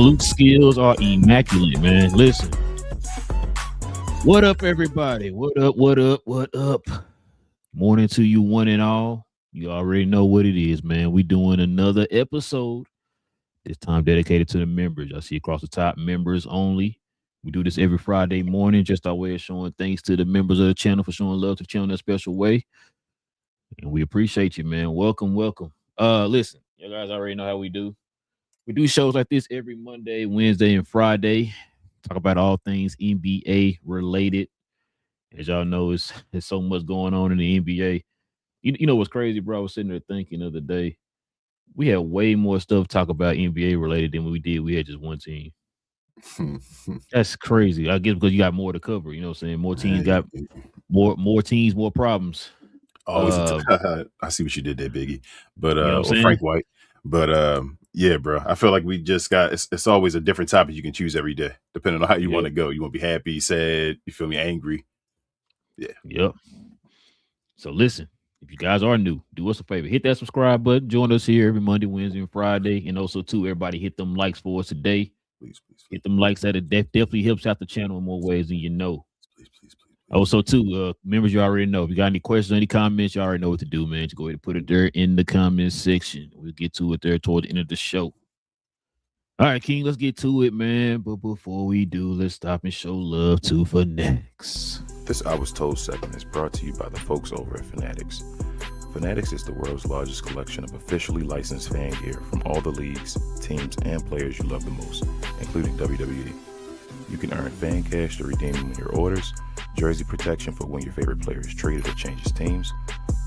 flute skills are immaculate, man. Listen. What up, everybody? What up, what up, what up? Morning to you, one and all. You already know what it is, man. We doing another episode. This time dedicated to the members. I see across the top, members only. We do this every Friday morning, just our way of showing thanks to the members of the channel for showing love to the channel in a special way. And we appreciate you, man. Welcome, welcome. Listen, you guys already know how we do. We do shows like this every Monday, Wednesday, and Friday. Talk about all things NBA related. As y'all know, there's so much going on in the NBA. You know what's crazy, bro? I was sitting there thinking the other day, we had way more stuff to talk about NBA related than we did. We had just one team. That's crazy. I guess because you got more to cover. You know what I'm saying? More teams got more teams, more problems. Always, I see what you did there, Biggie. But you know or Frank White. But yeah, bro. I feel like we just got. It's always a different topic you can choose every day, depending on how you want to go. You want to be happy, sad, you feel me, angry. Yeah. Yep. So listen, if you guys are new, do us a favor, hit that subscribe button. Join us here every Monday, Wednesday, and Friday, and also too, everybody hit them likes for us today. Please. Hit them likes. That it definitely helps out the channel in more ways than you know. Please. Also, too, members, you already know. If you got any questions, any comments, you already know what to do, man. Just go ahead and put it there in the comments section. We'll get to it there toward the end of the show. All right, King, let's get to it, man. But before we do, let's stop and show love to Fanatics. This I Was Told segment is brought to you by the folks over at Fanatics. Fanatics is the world's largest collection of officially licensed fan gear from all the leagues, teams, and players you love the most, including WWE. You can earn fan cash to redeem them in your orders, jersey protection for when your favorite player is traded or changes teams.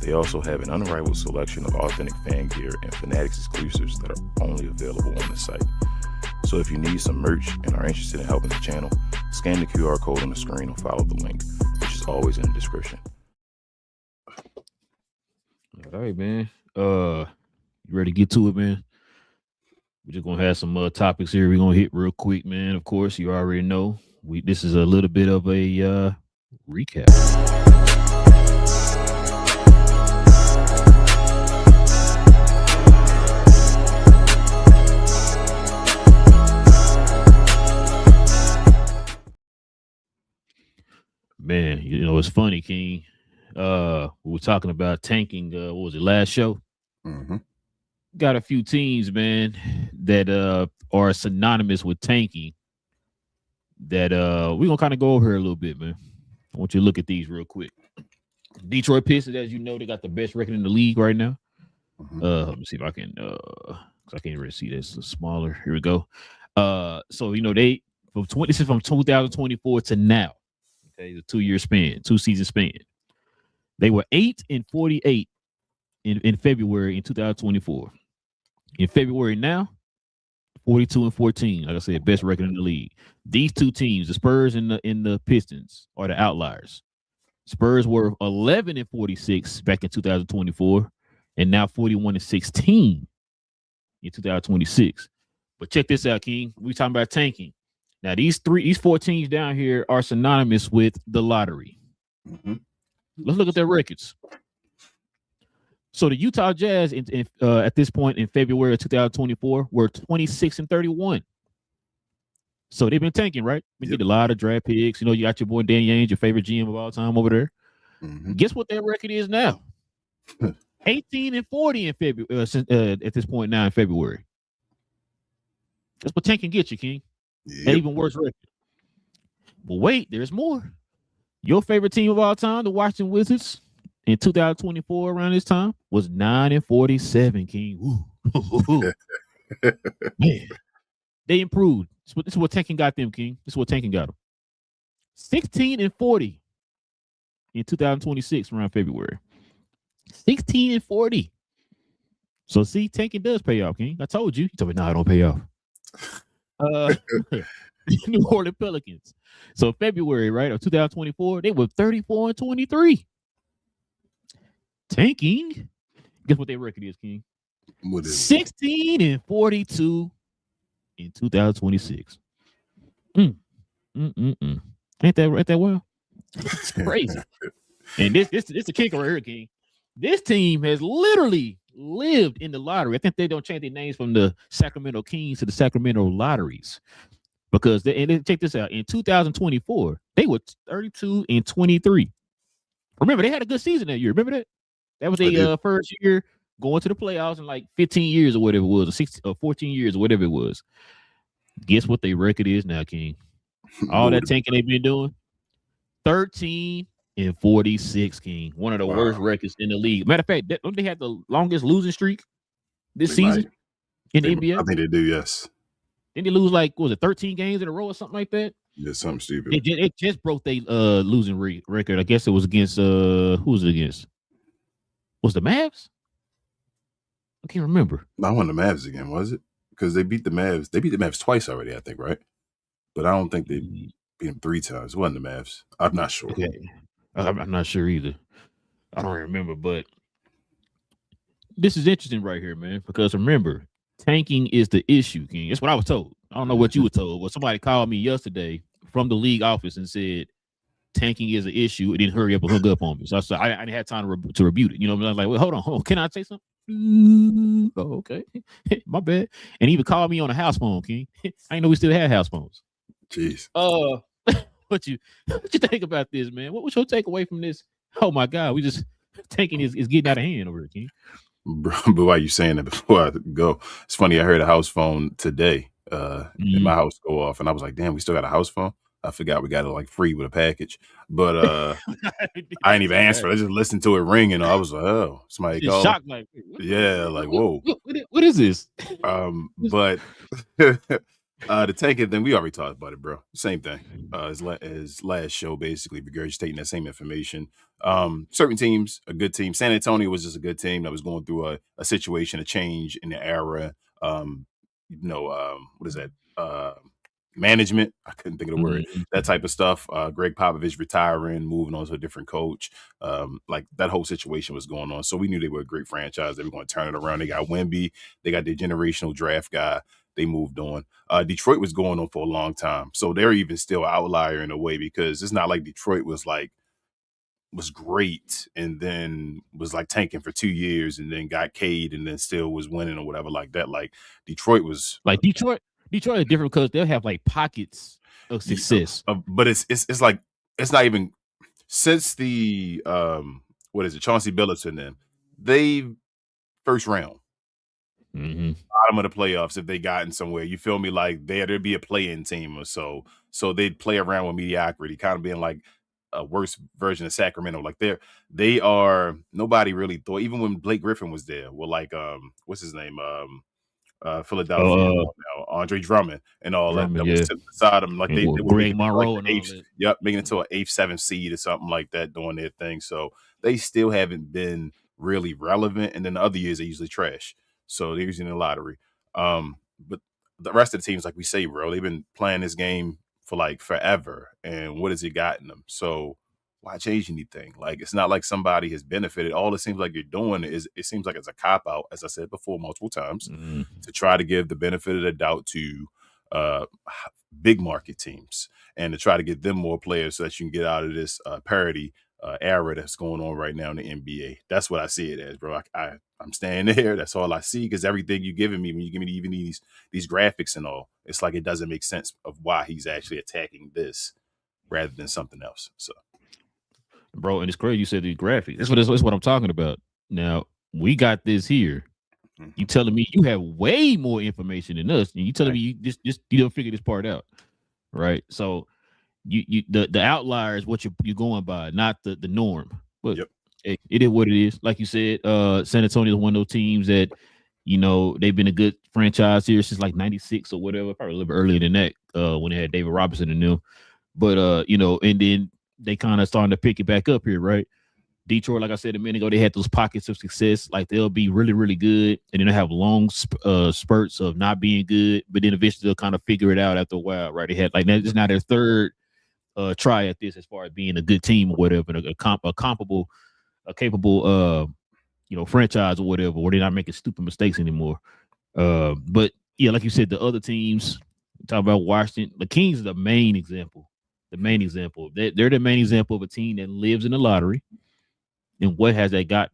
They also have an unrivaled selection of authentic fan gear and Fanatics exclusives that are only available on the site. So if you need some merch and are interested in helping the channel, scan the QR code on the screen or follow the link, which is always in the description. All right, man. You ready to get to it, man? We're just gonna have some topics here. We're gonna hit real quick, man. Of course, you already know. This is a little bit of a recap. Man, you know, it's funny, King. We were talking about tanking. What was it, last show? Mm-hmm. Got a few teams, man, that are synonymous with tanking that we're gonna kind of go over here a little bit, man. I want you to look at these real quick. Detroit Pistons, as you know, they got the best record in the league right now. Mm-hmm. Let me see if I can because I can't really see this. It's smaller. Here we go. So you know, this is from 2024 to now. Okay, the 2-year span, 2-season span. They were 8-48 in February in 2024. In February now, 42-14. Like I said, best record in the league. These two teams, the Spurs and the Pistons, are the outliers. Spurs were 11-46 back in 2024, and now 41-16 in 2026. But check this out, King. We're talking about tanking. Now, these 4 teams down here are synonymous with the lottery. Mm-hmm. Let's look at their records. So the Utah Jazz at this point in February of 2024 were 26-31. So they've been tanking, right? We get a lot of draft picks. You know, you got your boy Danny Ainge, your favorite GM of all time over there. Mm-hmm. Guess what their record is now? 18-40 in February. At this point now in February. That's what tanking gets you, King. Yep. Even worse record. But wait, there's more. Your favorite team of all time, the Washington Wizards, in 2024 around this time was 9-47, King. Man, they improved. This is what tanking got them, King. This is what tanking got them. 16-40 in 2026 around February. 16-40. So see, tanking does pay off, King. I told you. You told me, no, it don't pay off. New Orleans Pelicans. So February, right, of 2024, they were 34-23. Tanking. Guess what their record is, King? What is 16-42 in 2026. Ain't that well? It's crazy. And this the kicker right here, King. This team has literally lived in the lottery. I think they don't change their names from the Sacramento Kings to the Sacramento Lotteries because check this out. In 2024, they were 32-23. Remember, they had a good season that year. Remember that? That was their first year going to the playoffs in like 15 years or whatever it was, or 16 or 14 years or whatever it was. Guess what their record is now, King? All that tanking they've been doing, 13-46, King. One of the worst records in the league. Matter of fact, don't they have the longest losing streak this season in the NBA? I think they do, yes. Didn't they lose like, what was it, 13 games in a row or something like that? Yeah, something stupid. It just broke their losing record. I guess it was against who was it against? Was the Mavs? I can't remember. I won the Mavs again, was it? Because they beat the Mavs. They beat the Mavs twice already, I think, right? But I don't think they beat them 3 times. It wasn't the Mavs. I'm not sure. Okay. I'm not sure either. I don't remember, but this is interesting right here, man, because remember, tanking is the issue, King. That's what I was told. I don't know what you were told, but somebody called me yesterday from the league office and said tanking is an issue. It didn't hurry up and hung up on me. So I didn't have time to rebuke it. You know what I was like, well, hold on. Can I say something? Oh, okay. My bad. And he even called me on a house phone, King. I didn't know we still had house phones. Jeez. What you think about this, man? What was your takeaway from this? Oh my God, we just tanking is getting out of hand over here, King. But why are you saying that before I go? It's funny. I heard a house phone today in my house go off, and I was like, "Damn, we still got a house phone." I forgot we got it like free with a package, but I ain't even answer. I just listened to it ring, and I was like, "Oh, somebody called." Shocked, like, yeah, like whoa. What is this? But the tanking thing, we already talked about it, bro. Same thing as last show, basically regurgitating that same information. Certain teams, a good team. San Antonio was just a good team that was going through a situation, a change in the era. What is that? Management. I couldn't think of the word. That type of stuff. Greg Popovich retiring, moving on to a different coach. Like that whole situation was going on. So we knew they were a great franchise. They were going to turn it around. They got Wemby. They got their generational draft guy. They moved on. Detroit was going on for a long time. So they're even still an outlier in a way because it's not like Detroit was great and then was like tanking for 2 years and then got Cade and then still was winning or whatever like that. Like Detroit was like Detroit is different because they'll have like pockets of success. But it's like it's not even since the Chauncey Billups and them, they first round. Bottom of the playoffs if they gotten somewhere. You feel me? Like there'd be a play-in team or so. So they'd play around with mediocrity, kind of being like a worse version of Sacramento. Like they are nobody really thought, even when Blake Griffin was there. Well, like what's his name? Philadelphia, Andre Drummond and all that was to the side of them. Like they were Greg Monroe like and all that. Yep, making it to an 8th, 7th seed or something like that, doing their thing. So they still haven't been really relevant. And then the other years they usually trash. So they're usually in the lottery. But the rest of the teams, like we say, bro, they've been playing this game for like forever. And what has it gotten them? So why change anything? Like, it's not like somebody has benefited. All it seems like you're doing is it seems like it's a cop-out, as I said before multiple times, to try to give the benefit of the doubt to big market teams and to try to get them more players so that you can get out of this parity era that's going on right now in the NBA. That's what I see it as, bro. I'm staying there. That's all I see because everything you're giving me, when you give me even these graphics and all, it's like it doesn't make sense of why he's actually attacking this rather than something else. So, bro, and it's crazy you said these graphics. That's what I'm talking about. Now, we got this here. You telling me you have way more information than us, and you telling me you just you don't figure this part out, right? So the outlier is what you're going by, not the norm. But it is what it is. Like you said, San Antonio is one of those teams that, you know, they've been a good franchise here since like 96 or whatever, probably a little bit earlier than that, when they had David Robinson and them. But you know, and then they kind of starting to pick it back up here, right? Detroit, like I said a minute ago, they had those pockets of success. Like they'll be really, really good, and then they'll have long spurts of not being good, but then eventually they'll kind of figure it out after a while, right? They had like it's now their third try at this as far as being a good team or whatever, a capable, you know, franchise or whatever, where they're not making stupid mistakes anymore. But yeah, like you said, the other teams, talk about Washington, the Kings are the main example. They're the main example of a team that lives in the lottery. And what has that got?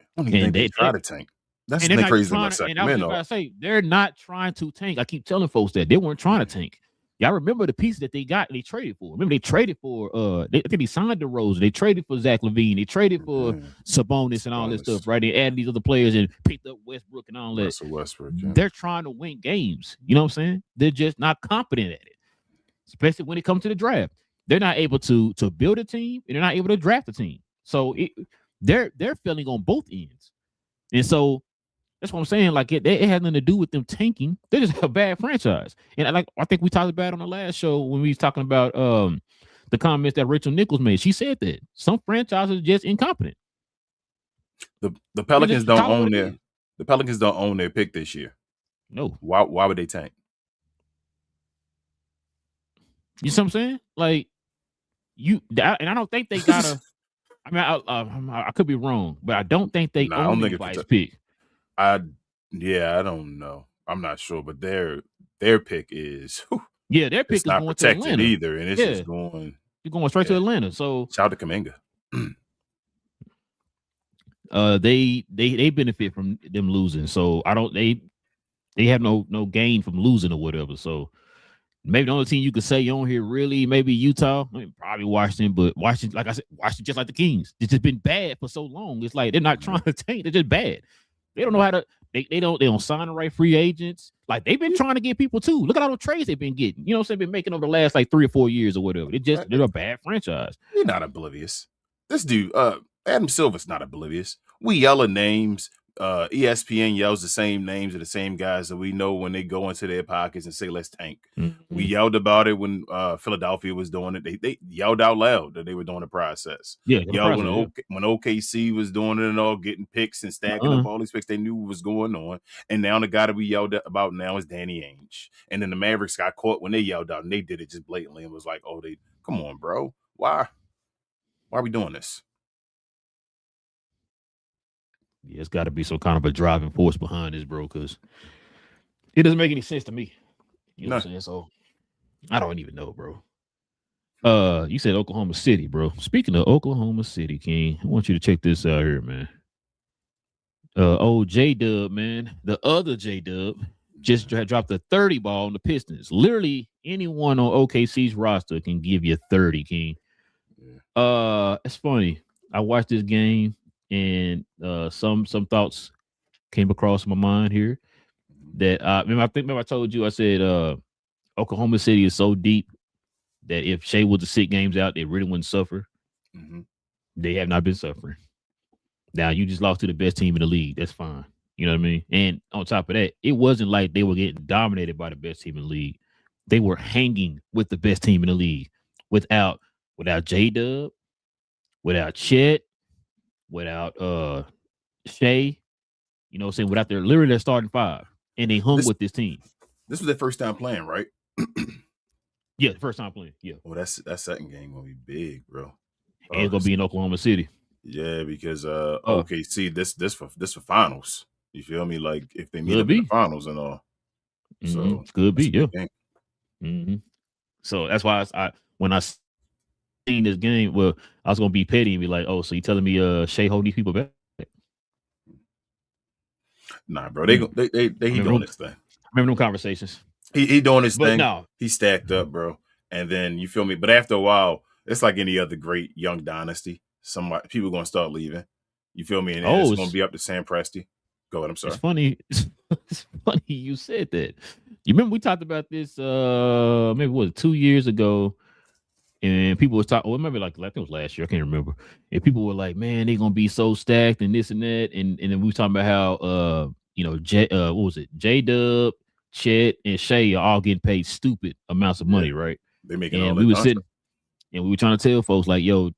I don't even think they try to tank. That's the crazy about Sacramento. And I was just about to say, they're not trying to tank. I keep telling folks that they weren't trying to tank. Y'all remember the pieces that they got? They traded for. Remember they traded for. I think they signed DeRozan. They traded for Zach LaVine. They traded for Sabonis and all this stuff. Right? They added these other players and picked up Westbrook and all that. Russell Westbrook. Yeah. They're trying to win games. You know what I'm saying? They're just not competent at it, especially when it comes to the draft. They're not able to build a team, and they're not able to draft a team. So they're failing on both ends, and so. That's what I'm saying. Like it had nothing to do with them tanking. They're just a bad franchise. And I think we talked about it on the last show when we was talking about the comments that Rachel Nichols made. She said that some franchises are just incompetent. The Pelicans don't own their pick this year. No. Why would they tank? You see what I'm saying? Like and I don't think they gotta. I mean, I could be wrong, but I don't think they own the vice pick. I don't know. I'm not sure, but their pick is their pick is not going protected to Atlanta either, and it's just going. You're going straight to Atlanta. So shout out to Kuminga. They benefit from them losing. So I don't they have no gain from losing or whatever. So maybe the only team you could say on here really maybe Utah, probably Washington, but Washington, like I said, Washington just like the Kings. It's just been bad for so long. It's like they're not trying to tank. They're just bad. They don't know how to. They don't sign the right free agents. Like they've been trying to get people too. Look at all the trades they've been getting. You know what I'm saying? Been making over the last like 3 or 4 years or whatever. They're a bad franchise. You're not oblivious. This dude, Adam Silver's not oblivious. We yell names. ESPN yells the same names of the same guys that we know when they go into their pockets and say, let's tank. Mm-hmm. We yelled about it when Philadelphia was doing it. They yelled out loud that they were doing the process. When OKC was doing it and all, getting picks and stacking up all these picks, they knew what was going on. And now the guy that we yelled about now is Danny Ainge. And then the Mavericks got caught when they yelled out, and they did it just blatantly and was like, come on, bro. Why are we doing this? Yeah, it's got to be some kind of a driving force behind this, bro, because it doesn't make any sense to me. You know what I'm saying? So I don't even know, bro. You said Oklahoma City, bro. Speaking of Oklahoma City, King, I want you to check this out here, man. Old J-Dub, man. The other J-Dub just dropped a 30 ball on the Pistons. Literally anyone on OKC's roster can give you 30, King. It's funny. I watched this game. And some thoughts came across my mind here that remember I told you, I said Oklahoma City is so deep that if Shea was to sit games out, they really wouldn't suffer. Mm-hmm. They have not been suffering. Now you just lost to the best team in the league. That's fine. You know what I mean? And on top of that, it wasn't like they were getting dominated by the best team in the league. They were hanging with the best team in the league without J-Dub, without Chet, without Shea, you know what I'm saying, without their starting five. And they hung with this team. This was their first time playing, right? Yeah, the first time playing. Yeah. Well, that second game gonna be big, bro. And it's gonna be in Oklahoma City. Yeah, because OKC, this for finals. You feel me? Like if they meet up in the finals and all. So could be, yeah. Mm-hmm. So that's why when I seen this game, well, I was gonna be petty and be like, "Oh, so you telling me Shea hold these people back?" Nah, bro, he doing this thing. I remember them conversations. He doing his thing. No. He stacked up, bro. And then you feel me. But after a while, it's like any other great young dynasty. People gonna start leaving. You feel me? And it's gonna be up to Sam Presti. Go ahead. I'm sorry. It's funny. It's funny you said that. You remember we talked about this maybe what 2 years ago. And people was talking, maybe like I think it was last year, I can't remember. And people were like, "Man, they're gonna be so stacked and this and that." And then we were talking about how what was it? J-Dub, Chet, and Shea are all getting paid stupid amounts of money, right? They making and we were sitting and we were trying to tell folks like, "Yo,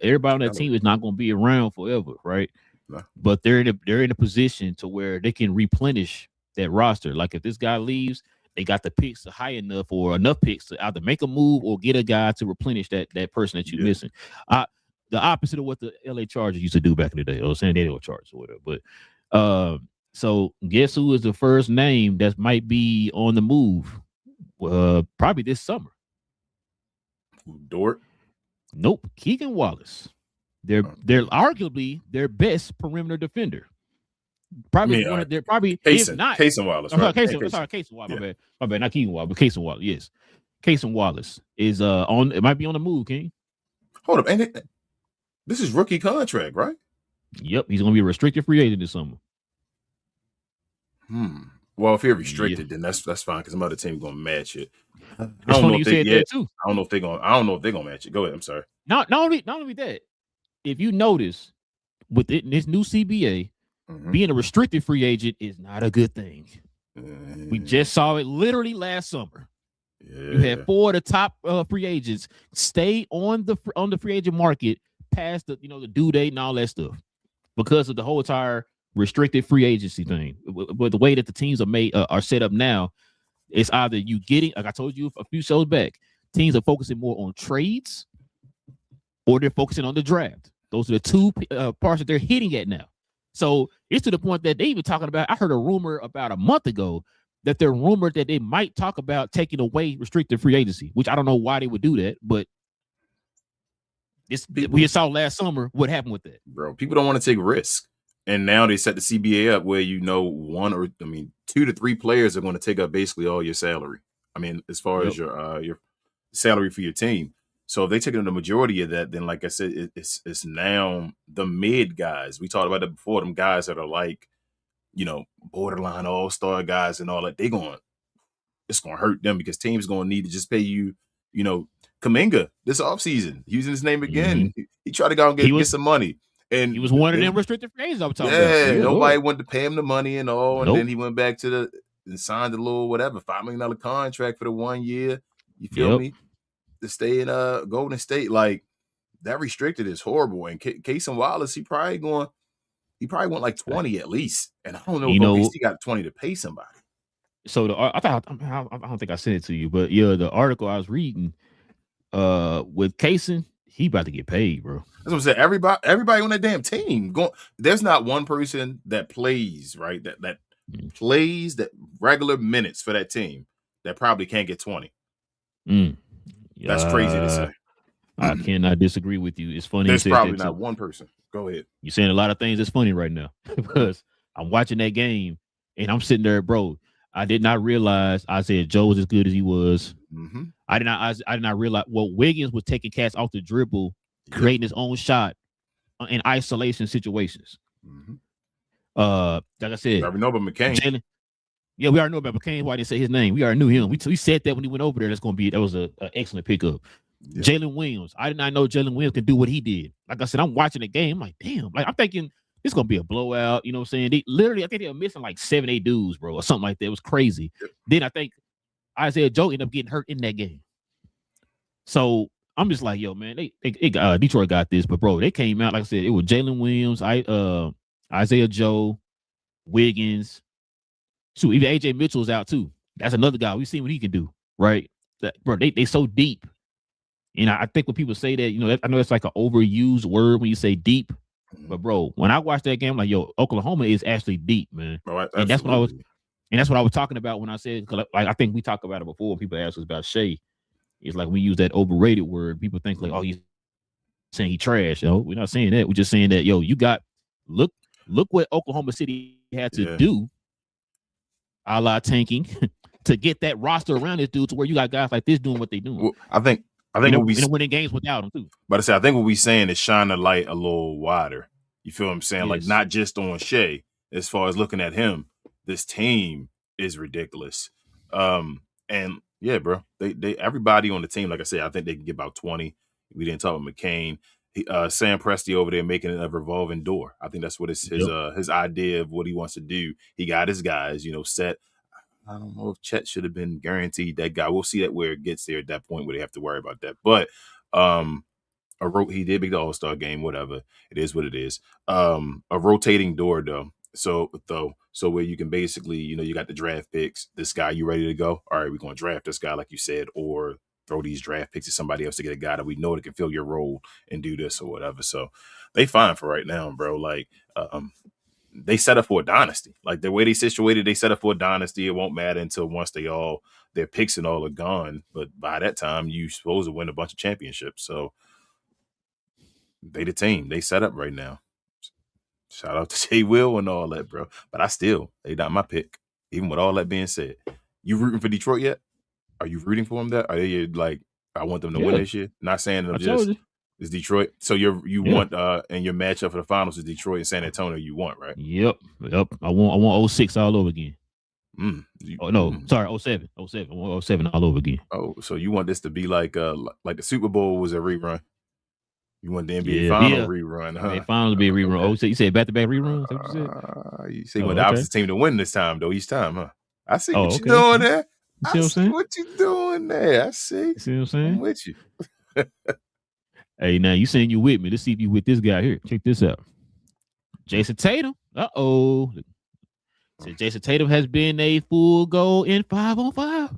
everybody on that team is not gonna be around forever, right?" No. But they're in a position to where they can replenish that roster. Like if this guy leaves, they got the picks high enough or enough picks to either make a move or get a guy to replenish that person that you're missing. The opposite of what the LA Chargers used to do back in the day, or San Diego Chargers or whatever. But so guess who is the first name that might be on the move? Probably this summer. Dort? Nope. Keegan Wallace. They're arguably their best perimeter defender. Probably one of their if not Casey Wallace. Right? Casey Wallace. My bad. Not Keaton Wallace, but Casey Wallace. Yes, Casey Wallace is on. It might be on the move, King. Hold up, and this is rookie contract, right? Yep, he's gonna be a restricted free agent this summer. Well, if you're restricted, then that's fine because some other team gonna match it. I don't know if they said that too. I don't know if they're gonna match it. Go ahead. I'm sorry. Not only that, if you notice within this new CBA, being a restricted free agent is not a good thing. We just saw it literally last summer. Yeah. You had 4 of the top free agents stay on the free agent market past the the due date and all that stuff because of the whole entire restricted free agency thing. But the way that the teams are set up now, it's either you getting, like I told you a few shows back, teams are focusing more on trades or they're focusing on the draft. Those are the two parts that they're hitting at now. So it's to the point that they even talking about, I heard a rumor about a month ago that they're rumored that they might talk about taking away restricted free agency, which I don't know why they would do that, but we saw last summer what happened with that. Bro, people don't want to take risks. And now they set the CBA up where 2 to 3 players are going to take up basically all your salary. I mean, as far as your salary for your team. So if they take on the majority of that, then like I said, it's now the mid guys. We talked about that before. Them guys that are like, borderline all-star guys and all that. It's going to hurt them because teams going to need to just pay you, Kuminga this offseason, using his name again. He tried to go and get some money. And he was one of them restricted free agents I was talking about. Yeah, nobody wanted to pay him the money and all. And then he went back and signed a little whatever, $5 million contract for the 1 year. You feel me? To stay in Golden State. Like, that restricted is horrible. And Casey Wallace, he probably want like 20 at least. And I don't know if OKC got 20 to pay somebody. So I don't think I sent it to you, but the article I was reading with Casey, he about to get paid, bro. That's what I'm saying. Everybody on that damn team there's not one person that plays, right? That plays that regular minutes for that team that probably can't get 20. That's crazy to say. I cannot disagree with you. It's funny. There's probably not one person. Go ahead. You're saying a lot of things that's funny right now because I'm watching that game and I'm sitting there, bro. I did not realize Isaiah Joe was as good as he was. I did not realize Wiggins was taking cats off the dribble, creating his own shot in isolation situations. Like I said, we already know about McCain. We already know about McCain. Why I didn't say his name? We already knew him. We said that when he went over there. That was an excellent pickup. Yeah. Jalen Williams. I did not know Jalen Williams could do what he did. Like I said, I'm watching the game. I'm like, damn. Like I'm thinking it's gonna be a blowout. You know what I'm saying? I think they were missing like 7-8 dudes, bro, or something like that. It was crazy. Yep. Then I think Isaiah Joe ended up getting hurt in that game. So I'm just like, yo, man, they Detroit got this, but bro, they came out like I said. It was Jalen Williams, Isaiah Joe, Wiggins. Shoot, even AJ Mitchell's out too. That's another guy. We've seen what he can do, right? Bro, they so deep. And I think when people say that, I know it's like an overused word when you say deep. But bro, when I watched that game, I'm like, yo, Oklahoma is actually deep, man. Bro, and that's what I was talking about when I said, like I think we talked about it before when people asked us about Shea. It's like we use that overrated word. People think like, oh, he's saying he trash. We're not saying that. We're just saying that, yo, you got look what Oklahoma City had to do, a la tanking, to get that roster around this dude to where you got guys like this doing what they doing. Well, I think what we winning games without him too. But I think what we saying is shine the light a little wider. You feel what I'm saying? Yes. Like not just on Shea. As far as looking at him, this team is ridiculous. And yeah, bro, they everybody on the team, like I said, I think they can get about 20. We didn't talk about McCain. Sam Presti over there making a revolving door. I think that's what his idea of what he wants to do. He got his guys, set. I don't know if Chet should have been guaranteed that guy. We'll see that where it gets there at that point where they have to worry about that. But he did make the All-Star game, whatever. It is what it is. A rotating door though. So where you can basically, you got the draft picks. This guy, you ready to go? All right, we're going to draft this guy, like you said, or throw these draft picks to somebody else to get a guy that we know that can fill your role and do this or whatever. So they fine for right now, bro. Like, they set up for a dynasty. Like the way they situated, they set up for a dynasty. It won't matter until once their picks and all are gone. But by that time, you supposed to win a bunch of championships. So they the team. They set up right now. Shout out to Jay Will and all that, bro. But they not my pick. Even with all that being said, you rooting for Detroit yet? Are you rooting for them? That are they like? I want them to win this year. Not saying that it's Detroit. So you want in your matchup for the finals is Detroit and San Antonio. You want, right? Yep. I want 06 all over again. Sorry, 07. I want 07 all over again. Oh, so you want this to be like the Super Bowl was a rerun? You want the NBA final rerun, huh? NBA finals be a rerun. Okay. You said back-to-back reruns? That's what you say you want the opposite team to win this time, though, each time, huh? I see what you're doing there. You see what you're doing there. I see. See what I'm saying? I'm with you. Hey, now you saying you with me. Let's see if you with this guy here. Check this out. Jason Tatum. Uh-oh. So Jason Tatum has been a full goal in 5-on-5.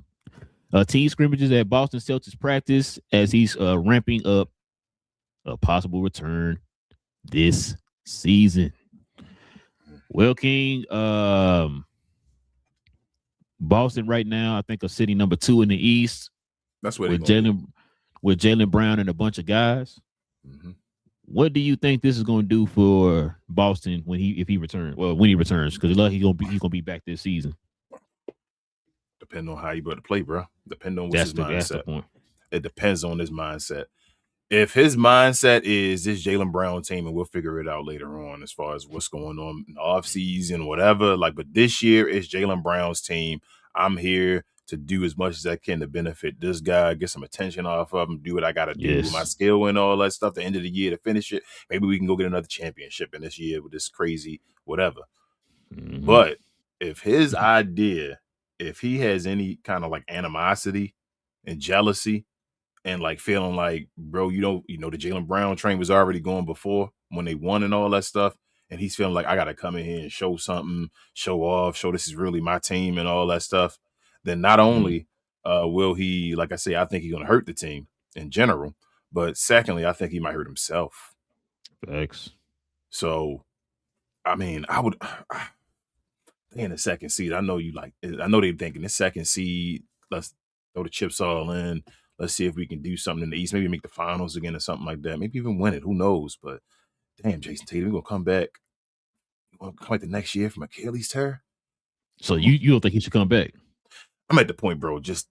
Team scrimmages at Boston Celtics practice as he's ramping up a possible return this season. Well, King, Boston right now, I think, are sitting number 2 in the East. That's what with Jaylen Brown and a bunch of guys. Mm-hmm. What do you think this is going to do for Boston if he returns? Well, when he returns, because he's gonna be back this season. Depending on how you better play, bro. Depending on what's his mindset. That's the point. It depends on his mindset. If his mindset is this Jaylen Brown team, and we'll figure it out later on as far as what's going on in the offseason, whatever. But this year it's Jaylen Brown's team. I'm here to do as much as I can to benefit this guy, get some attention off of him, do what I got to do with my skill and all that stuff. The end of the year to finish it. Maybe we can go get another championship in this year with this crazy whatever. Mm-hmm. But if his idea, if he has any kind of like animosity and jealousy, and like feeling like, bro, the Jaylen Brown train was already going before when they won and all that stuff. And he's feeling like I got to come in here and show something, show off, show this is really my team and all that stuff. Then not only will he, like I say, I think he's going to hurt the team in general. But secondly, I think he might hurt himself. Thanks. So, I mean, they in the second seed. I know they're thinking the second seed, let's throw the chips all in. Let's see if we can do something in the East. Maybe make the finals again or something like that. Maybe even win it. Who knows? But damn, Jason Tatum, we're gonna come back. Come back the next year from Achilles tear. So you don't think he should come back? I'm at the point, bro. Just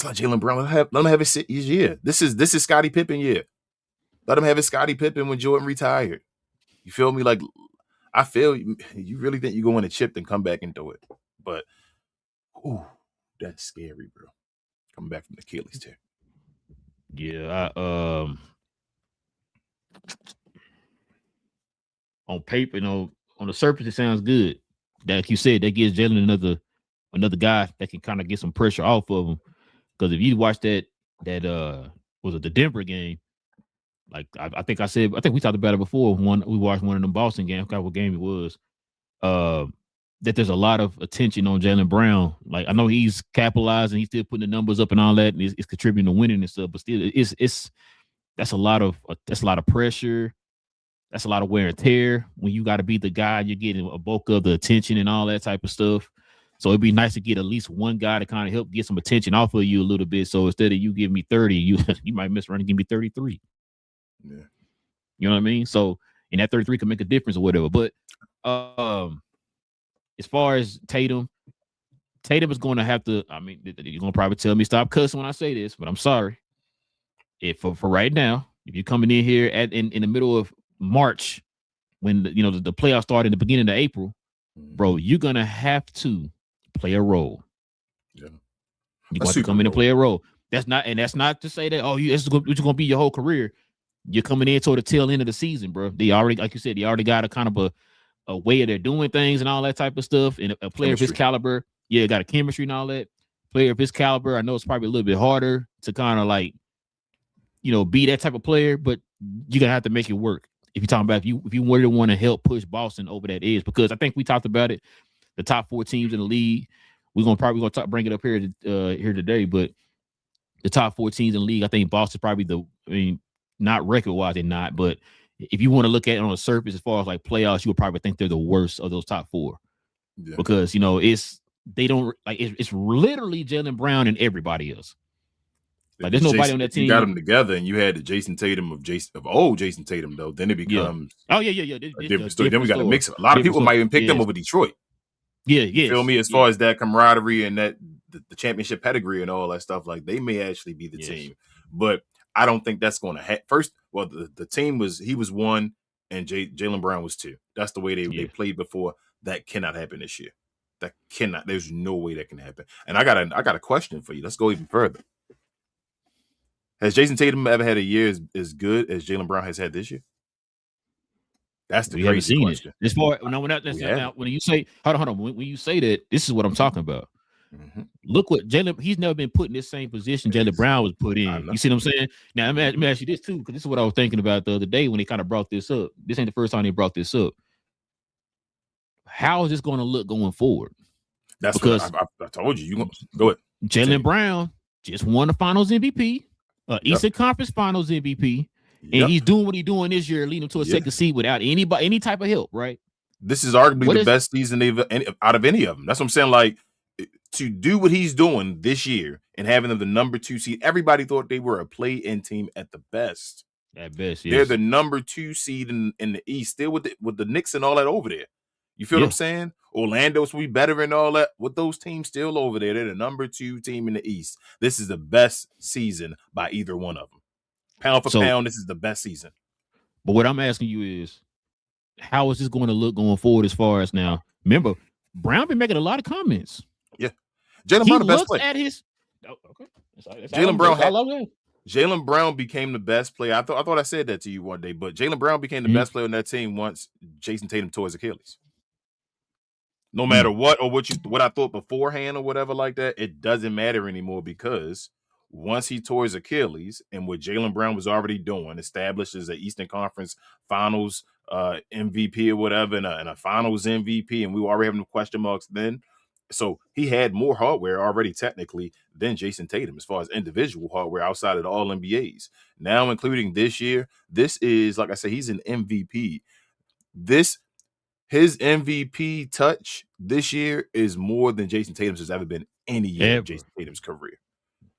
let Jaylen Brown let him have his year. This is Scottie Pippen year. Let him have his Scottie Pippen when Jordan retired. You feel me? Like I feel you really think you go win a chip and come back and do it. But that's scary, bro. Coming back from the Achilles tear. Yeah, on paper, on the surface, it sounds good. Like you said, that gives Jaylen another guy that can kind of get some pressure off of him. Because if you watch that was it the Denver game? Like I think we talked about it before. We watched one of them Boston games. I forgot what game it was. That there's a lot of attention on Jaylen Brown. Like I know he's capitalizing, he's still putting the numbers up and all that, and it's contributing to winning and stuff. But still, that's a lot of pressure. That's a lot of wear and tear. When you got to be the guy, you're getting a bulk of the attention and all that type of stuff. So it'd be nice to get at least one guy to kind of help get some attention off of you a little bit. So instead of you give me 30, you might miss around and give me 33. Yeah, you know what I mean. So and that 33 can make a difference or whatever. But as far as Tatum is going to have to, I mean, you're going to probably tell me stop cussing when I say this, but I'm sorry. If for right now, if you're coming in here in the middle of March, when the playoffs start in the beginning of April, bro, you're going to have to play a role. Yeah. You're going to come in and play a role. That's not to say that, it's going to be your whole career. You're coming in toward the tail end of the season, bro. They already, like you said, they already got a kind of a way of they're doing things and all that type of stuff. And a player of his caliber, got a chemistry and all that. Player of his caliber, I know it's probably a little bit harder to kind of like, be that type of player, but you're gonna have to make it work. If you're talking about if you really want to help push Boston over that edge, because I think we talked about it, the top 4 teams in the league. We're gonna bring it up here today, but the top 4 teams in the league, I think Boston's probably not record wise, they're not, but if you want to look at it on the surface as far as like playoffs, you would probably think they're the worst of those top 4. Yeah. Because it's literally Jaylen Brown and everybody else. Like there's nobody on that team. You got them together, and you had the Jason Tatum of old Jason Tatum though. Then it becomes yeah. A different story. Then we got to mix it. A lot of people might even pick them over Detroit. You feel me? As far as that camaraderie and that the championship pedigree and all that stuff, like they may actually be the team, but I don't think that's going to happen. First, well, the team was 1 and Jaylen Brown was 2. That's the way they played before. That cannot happen this year. That cannot. There's no way that can happen. And I got a question for you. Let's go even further. Has Jason Tatum ever had a year as good as Jaylen Brown has had this year? That's the crazy question. As far when you say hold on, when you say that, this is what I'm talking about. Mm-hmm. Look what Jaylen. He's never been put in this same position Jaylen Brown was put in. You see what I'm saying? Now let me ask you this too, because this is what I was thinking about the other day when they kind of brought this up. This ain't the first time they brought this up. How is this going to look going forward? That's because I told you. You go ahead. Jaylen Brown just won the Finals MVP, Eastern Conference Finals MVP, and he's doing what he's doing this year, leading to a second seed without any type of help. Right? This is arguably the best season out of any of them. That's what I'm saying. Like, to do what he's doing this year and having them the number 2 seed, everybody thought they were a play-in team at the best. At best, yes. They're the number 2 seed in the East, still with the Knicks and all that over there. You feel what I'm saying? Orlando's will be better and all that. With those teams still over there, they're the number 2 team in the East. This is the best season by either one of them. Pound for pound, this is the best season. But what I'm asking you is, how is this going to look going forward as far as now? Remember, Brown been making a lot of comments. Yeah. Jaylen Brown the best player. At his Jaylen Brown became the best player. I thought I said that to you one day, but Jaylen Brown became the best player on that team once Jason Tatum tore his Achilles. No matter what or what I thought beforehand or whatever like that, it doesn't matter anymore, because once he tore his Achilles and what Jaylen Brown was already doing, established as an Eastern Conference Finals MVP or whatever, and a Finals MVP, and we were already having question marks then. So he had more hardware already technically than Jason Tatum as far as individual hardware outside of the All NBAs. Now, including this year, this is, like I said, he's an MVP. His MVP touch this year is more than Jason Tatum's has ever been any year of Jason Tatum's career.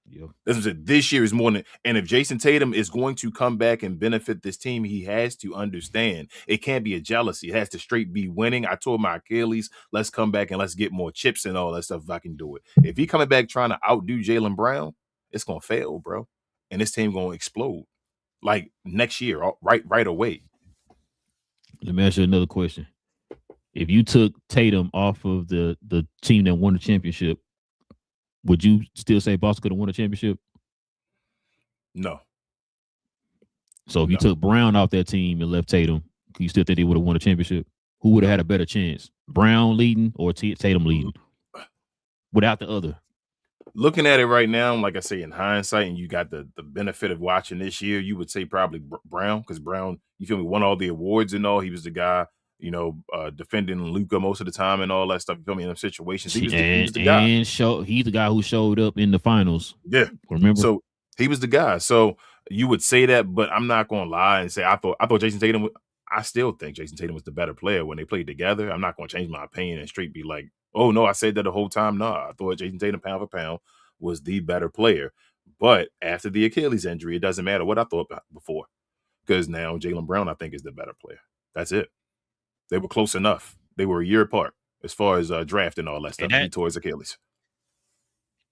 Yeah. That's what I said. This year is more than, and if Jason Tatum is going to come back and benefit this team, he has to understand it can't be a jealousy. It has to straight be winning. I told my Achilles, let's come back and let's get more chips and all that stuff if I can do it. If he coming back trying to outdo Jaylen Brown, it's gonna fail, bro. And this team gonna explode like next year, right away. Let me ask you another question. If you took Tatum off of the team that won the championship, would you still say Boston could have won a championship? No. So if you took Brown off that team and left Tatum, you still think they would have won a championship? Who would have had a better chance? Brown leading or Tatum leading? Without the other. Looking at it right now, like I say, in hindsight, and you got the benefit of watching this year, you would say probably Brown, because Brown, you feel me, won all the awards and all. He was the guy, defending Luka most of the time and all that stuff. You feel me, in them situations. He was the guy. And he's the guy who showed up in the finals. Yeah. Remember? So he was the guy. So you would say that, but I'm not going to lie and say I thought Jason Tatum. I still think Jason Tatum was the better player when they played together. I'm not going to change my opinion and straight be like, oh no, I said that the whole time. No, I thought Jason Tatum pound for pound was the better player. But after the Achilles injury, it doesn't matter what I thought before, because now Jaylen Brown, I think, is the better player. That's it. They were close enough. They were a year apart as far as draft and all that stuff. He tore his Achilles.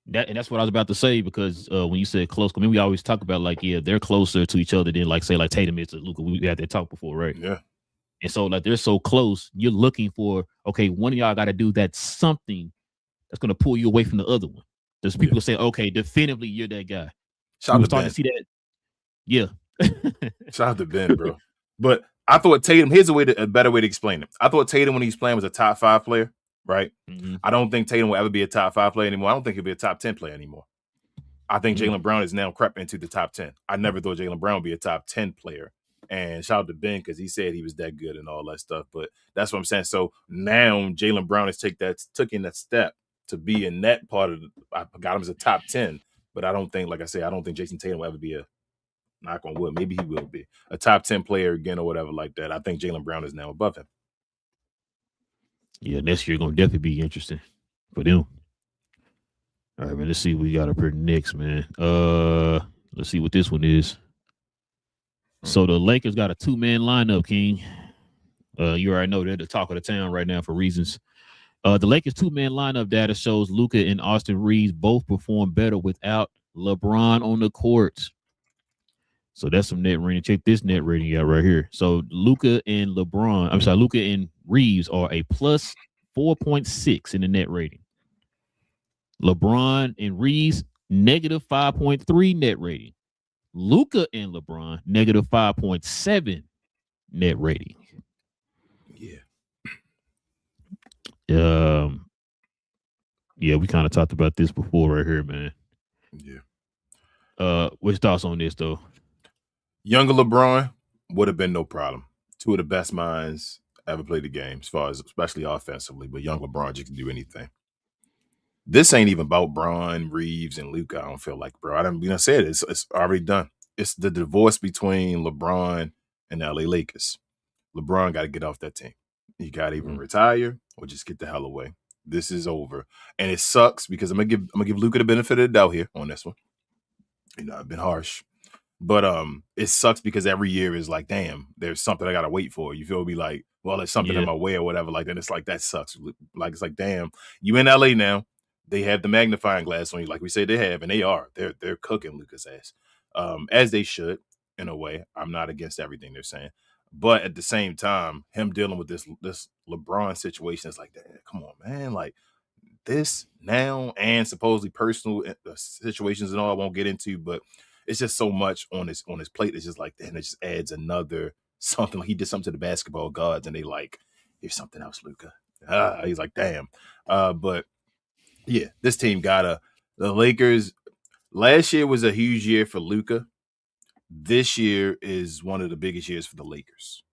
That's what I was about to say, because when you said close, I mean, we always talk about they're closer to each other than like Tatum is to Luka. We had that talk before, right? Yeah. And so they're so close, you're looking for, okay, one of y'all got to do that something that's going to pull you away from the other one. There's people who say, okay, definitively you're that guy. Shout out to Ben. To see that. Yeah. Shout out to Ben, bro. But I thought Tatum, here's a better way to explain it. I thought Tatum, when he's playing, was a top 5 player, right? Mm-hmm. I don't think Tatum will ever be a top 5 player anymore. I don't think he'll be a top 10 player anymore. I think Jaylen Brown has now crept into the top 10. I never thought Jaylen Brown would be a top 10 player. And shout out to Ben, because he said he was that good and all that stuff. But that's what I'm saying. So now Jaylen Brown has taken that step to be in that part of I got him as a top 10. But I don't think, like I said, I don't think Jason Tatum will ever be knock on wood, maybe he will be a top 10 player again or whatever like that. I think Jaylen Brown is now above him. Yeah, next year going to definitely be interesting for them. All right, man. Let's see what we got up here next, man. Let's see what this one is. So the Lakers got a 2-man lineup, King. You already know they're the talk of the town right now for reasons. The Lakers 2-man lineup data shows Luka and Austin Reeves both perform better without LeBron on the court. So that's some net rating. Check this net rating out right here. So Luka and Reeves are a plus 4.6 in the net rating. LeBron and Reeves, negative 5.3 net rating. Luka and LeBron, negative 5.7 net rating. Yeah. Yeah, we kind of talked about this before right here, man. Yeah. What's your thoughts on this, though? Younger LeBron would have been no problem. Two of the best minds ever played the game, as far as especially offensively. But young LeBron just can do anything. This ain't even about Bron, Reeves, and Luka. I don't feel like, bro. I said it. It's already done. It's the divorce between LeBron and the LA Lakers. LeBron got to get off that team. He got to even retire or just get the hell away. This is over, and it sucks because I'm gonna give Luka the benefit of the doubt here on this one. You know, I've been harsh. But it sucks because every year is like, damn, there's something I gotta wait for. You feel me? Like, well, there's something in my way or whatever. Like, then it's like that sucks. Like, it's like, damn, you in LA now. They have the magnifying glass on you, like we say they have, and they are. They're cooking Luka's ass, as they should in a way. I'm not against everything they're saying, but at the same time, him dealing with this LeBron situation is like, damn, come on, man, like this now and supposedly personal situations and all I won't get into, but it's just so much on his plate. It's just like, then it just adds another something. Like he did something to the basketball gods, and they like, here's something else, Luka. He's like, damn. But yeah, this team the Lakers. Last year was a huge year for Luka. This year is one of the biggest years for the Lakers.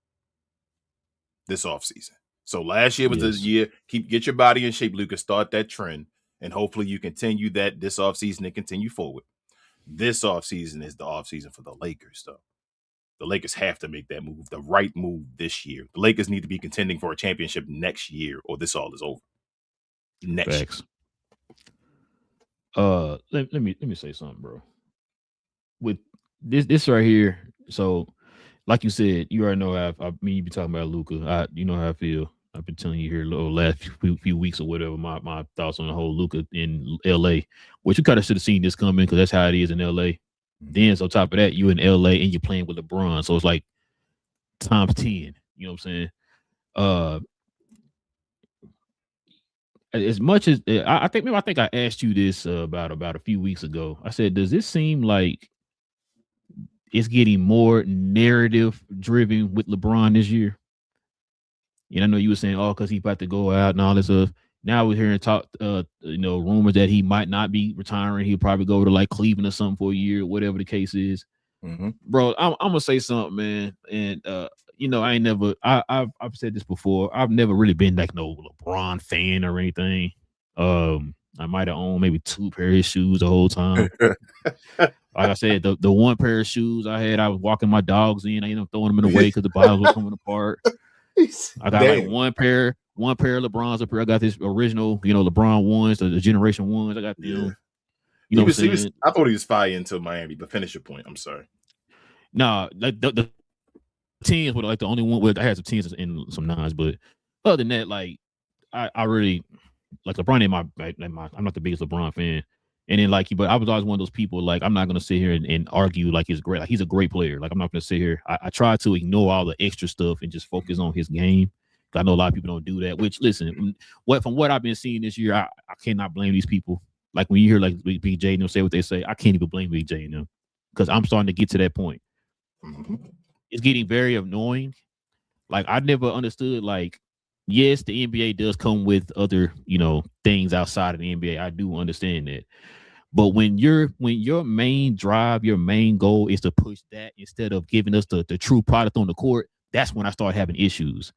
This offseason. So last year was the year. Get your body in shape, Luka. Start that trend, and hopefully you continue that this offseason and continue forward. This offseason is the offseason for the Lakers, though. The Lakers have to make that move, the right move this year. The Lakers need to be contending for a championship next year, or this all is over. Next Facts. Let me say something, bro. With this right here, so like you said, you already know you be talking about Luka. You know how I feel. I've been telling you here the last few weeks or whatever my thoughts on the whole Luka in LA, which you kind of should have seen this coming because that's how it is in LA. Then on top of that, you in LA and you're playing with LeBron, so it's like times 10. You know what I'm saying? As much as I think I asked you this about a few weeks ago. I said, does this seem like it's getting more narrative driven with LeBron this year? And I know you were saying, because he's about to go out and all this stuff. Now we're hearing talk, rumors that he might not be retiring. He'll probably go over to like Cleveland or something for a year, whatever the case is. Mm-hmm. Bro, I'm gonna say something, man. And I've said this before. I've never really been like no LeBron fan or anything. I might have owned maybe 2 pairs of shoes the whole time. Like I said, the one pair of shoes I had, I was walking my dogs in. I ended up throwing them away because the bottoms were coming apart. I got like one pair of LeBrons up here. I got this original, LeBron ones, the generation ones. I got them. You know what I'm saying? I thought he was fire into Miami, but finish your point. I'm sorry. Nah, like the teams were like the only one. I had some teams and some nines, but other than that, like I really like LeBron in I'm not the biggest LeBron fan. And then but I was always one of those people, like, I'm not going to sit here and argue like he's great. Like, he's a great player. Like, I'm not going to sit here. I try to ignore all the extra stuff and just focus on his game. I know a lot of people don't do that, which, listen, from what I've been seeing this year, I cannot blame these people. Like, when you hear, like, Big J and them say what they say, I can't even blame Big J and them because I'm starting to get to that point. Mm-hmm. It's getting very annoying. Like, I never understood, like, yes, the NBA does come with other, things outside of the NBA. I do understand that. But when your main drive, your main goal is to push that instead of giving us the true product on the court, that's when I start having issues.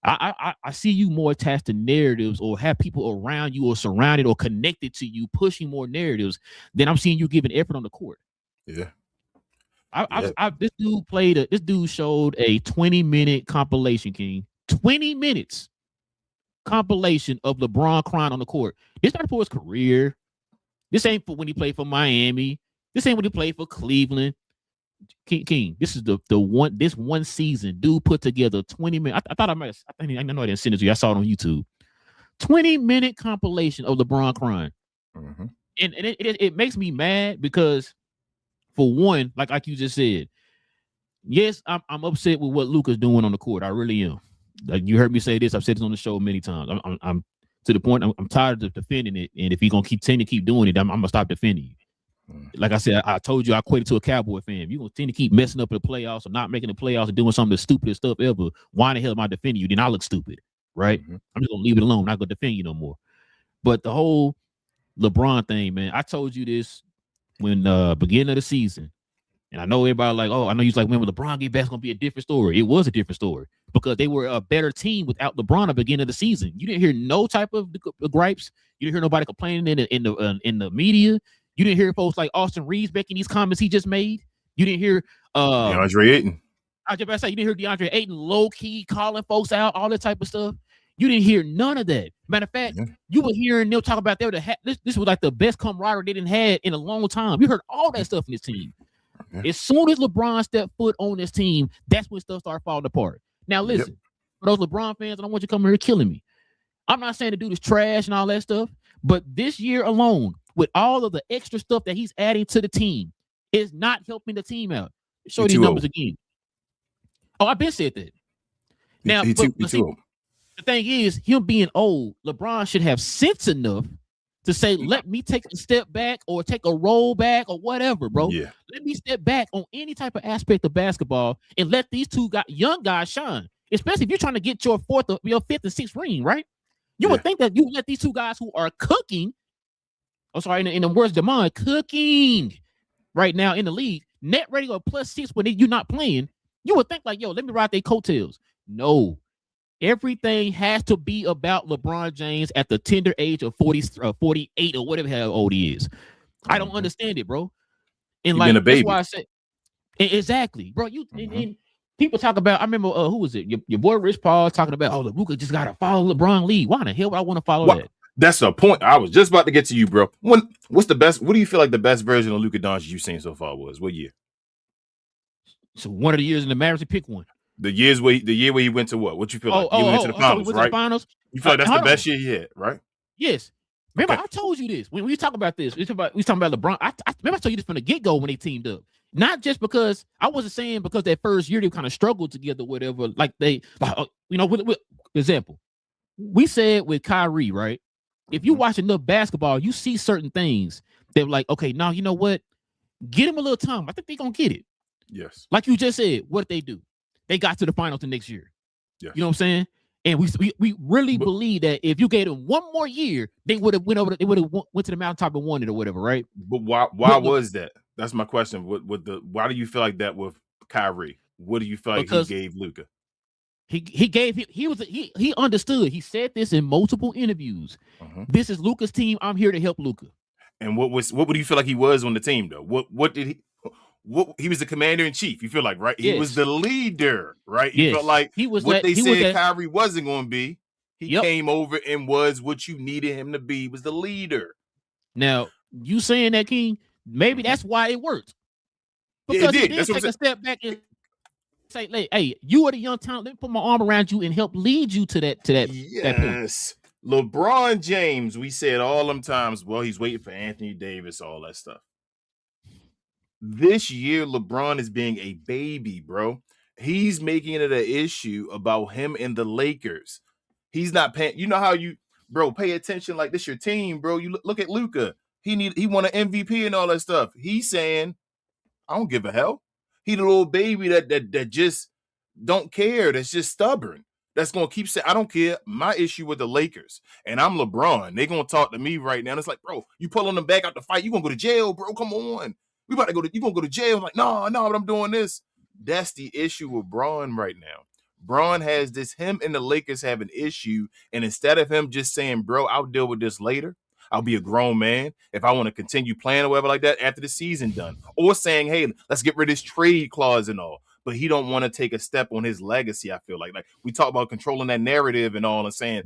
I see you more attached to narratives or have people around you or surrounded or connected to you pushing more narratives than I'm seeing you giving effort on the court. Yeah. This dude showed a 20-minute compilation, King. 20 minutes compilation of LeBron crying on the court. It's not for his career. This ain't for when he played for Miami. This ain't when he played for Cleveland. King, this is the one season, dude put together 20 minutes. I thought I might. I know I didn't send it to you. I saw it on YouTube. 20-minute compilation of LeBron crying, and it makes me mad because, for one, like you just said, yes, I'm upset with what Luka's doing on the court. I really am. Like you heard me say this, I've said this on the show many times. I'm to the point I'm tired of defending it, and if you're gonna tend to keep doing it, I'm gonna stop defending you. Like I said, I told you I equated to a Cowboy fan. You're gonna tend to keep messing up in the playoffs or not making the playoffs and doing some of the stupidest stuff ever. Why in the hell am I defending you? Then I look stupid, right? I'm just gonna leave it alone. I'm not gonna defend you no more. But the whole LeBron thing, man, I told you this when beginning of the season. And I know everybody like, oh, I know you like, when LeBron get back, it's gonna be a different story. It was a different story because they were a better team without LeBron at the beginning of the season. You didn't hear no type of gripes. You didn't hear nobody complaining in the media. You didn't hear folks like Austin Reeves making these comments he just made. You didn't hear DeAndre Ayton. I was just about to say, you didn't hear DeAndre Ayton low key calling folks out, all that type of stuff. You didn't hear none of that. Matter of fact, you were hearing them talk about this was like the best camaraderie they didn't had in a long time. You heard all that stuff in this team. As soon as LeBron stepped foot on this team, that's when stuff started falling apart. Now, listen, for those LeBron fans, I don't want you coming here killing me. I'm not saying the dude is trash and all that stuff, but this year alone, with all of the extra stuff that he's adding to the team, is not helping the team out. Show these numbers again. Oh, I've been said that. Now, the thing is, him being old, LeBron should have sense enough to say, let me take a step back or take a roll back or whatever, bro. Yeah. Let me step back on any type of aspect of basketball and let these young guys shine. Especially if you're trying to get your fifth and sixth ring, right? You would think that you let these two guys who are cooking, in the words of Demond, cooking right now in the league, net rating or +6 when you're not playing, you would think like, yo, let me ride their coattails. No. Everything has to be about LeBron James at the tender age of 48 or whatever how old he is. I don't understand it, bro. And like, that's why I said, exactly, bro. And people talk about, I remember, who was it? Your boy Rich Paul talking about, oh, Luka just got to follow LeBron lead. Why in the hell would I want to follow that? That's the point. I was just about to get to you, bro. What's the best? What do you feel like the best version of Luka Doncic you've seen so far was? What year? So one of the years in the Mavericks, pick one. The year where he went to what? What you feel like? He went to the finals, right? You feel like that's the best year he had, right? Yes. Remember, I told you this when we talk about this. We talking about LeBron. I remember I told you this from the get-go when they teamed up. Not just because I wasn't saying because that first year they kind of struggled together, whatever. Like with example, we said with Kyrie, right? If you watch enough basketball, you see certain things that like, okay, now you know what? Get him a little time. I think they're gonna get it. Yes. Like you just said, what did they do? They got to the finals the next year. Yes. You know what I'm saying? And we really believe that if you gave them one more year, they would have went to the mountaintop and won it or whatever, right? But why was that? That's my question. Why do you feel like that with Kyrie? What do you feel like he gave Luka? He understood. He said this in multiple interviews. This is Luka's team. I'm here to help Luka. And what do you feel like he was on the team though? What did he? He was the commander in chief. You feel like, right? He was the leader, right? You felt like he was what they said Kyrie wasn't going to be. He came over and was what you needed him to be. He was the leader. Now, you saying that, King, maybe that's why it worked. Because he did take a step back and say, hey, you are the young talent. Let me put my arm around you and help lead you to that yes. Point. LeBron James, we said all them times, well, he's waiting for Anthony Davis, all that stuff. This year, LeBron is being a baby, bro. He's making it an issue about him and the Lakers. He's not paying. You know how pay attention like this your team, bro. You look at Luka. He won an MVP and all that stuff. He's saying, I don't give a hell. He the little baby that just don't care. That's just stubborn. That's going to keep saying, I don't care. My issue with the Lakers, and I'm LeBron. They're going to talk to me right now. And it's like, bro, you pulling them back out the fight. You're going to go to jail, bro. Come on. You going to go to jail. I'm like, no, but I'm doing this. That's the issue with Braun right now. Braun has this, him and the Lakers have an issue. And instead of him just saying, bro, I'll deal with this later. I'll be a grown man if I want to continue playing or whatever like that after the season done. Or saying, hey, let's get rid of this trade clause and all. But he don't want to take a step on his legacy, I feel like. Like we talk about controlling that narrative and all and saying,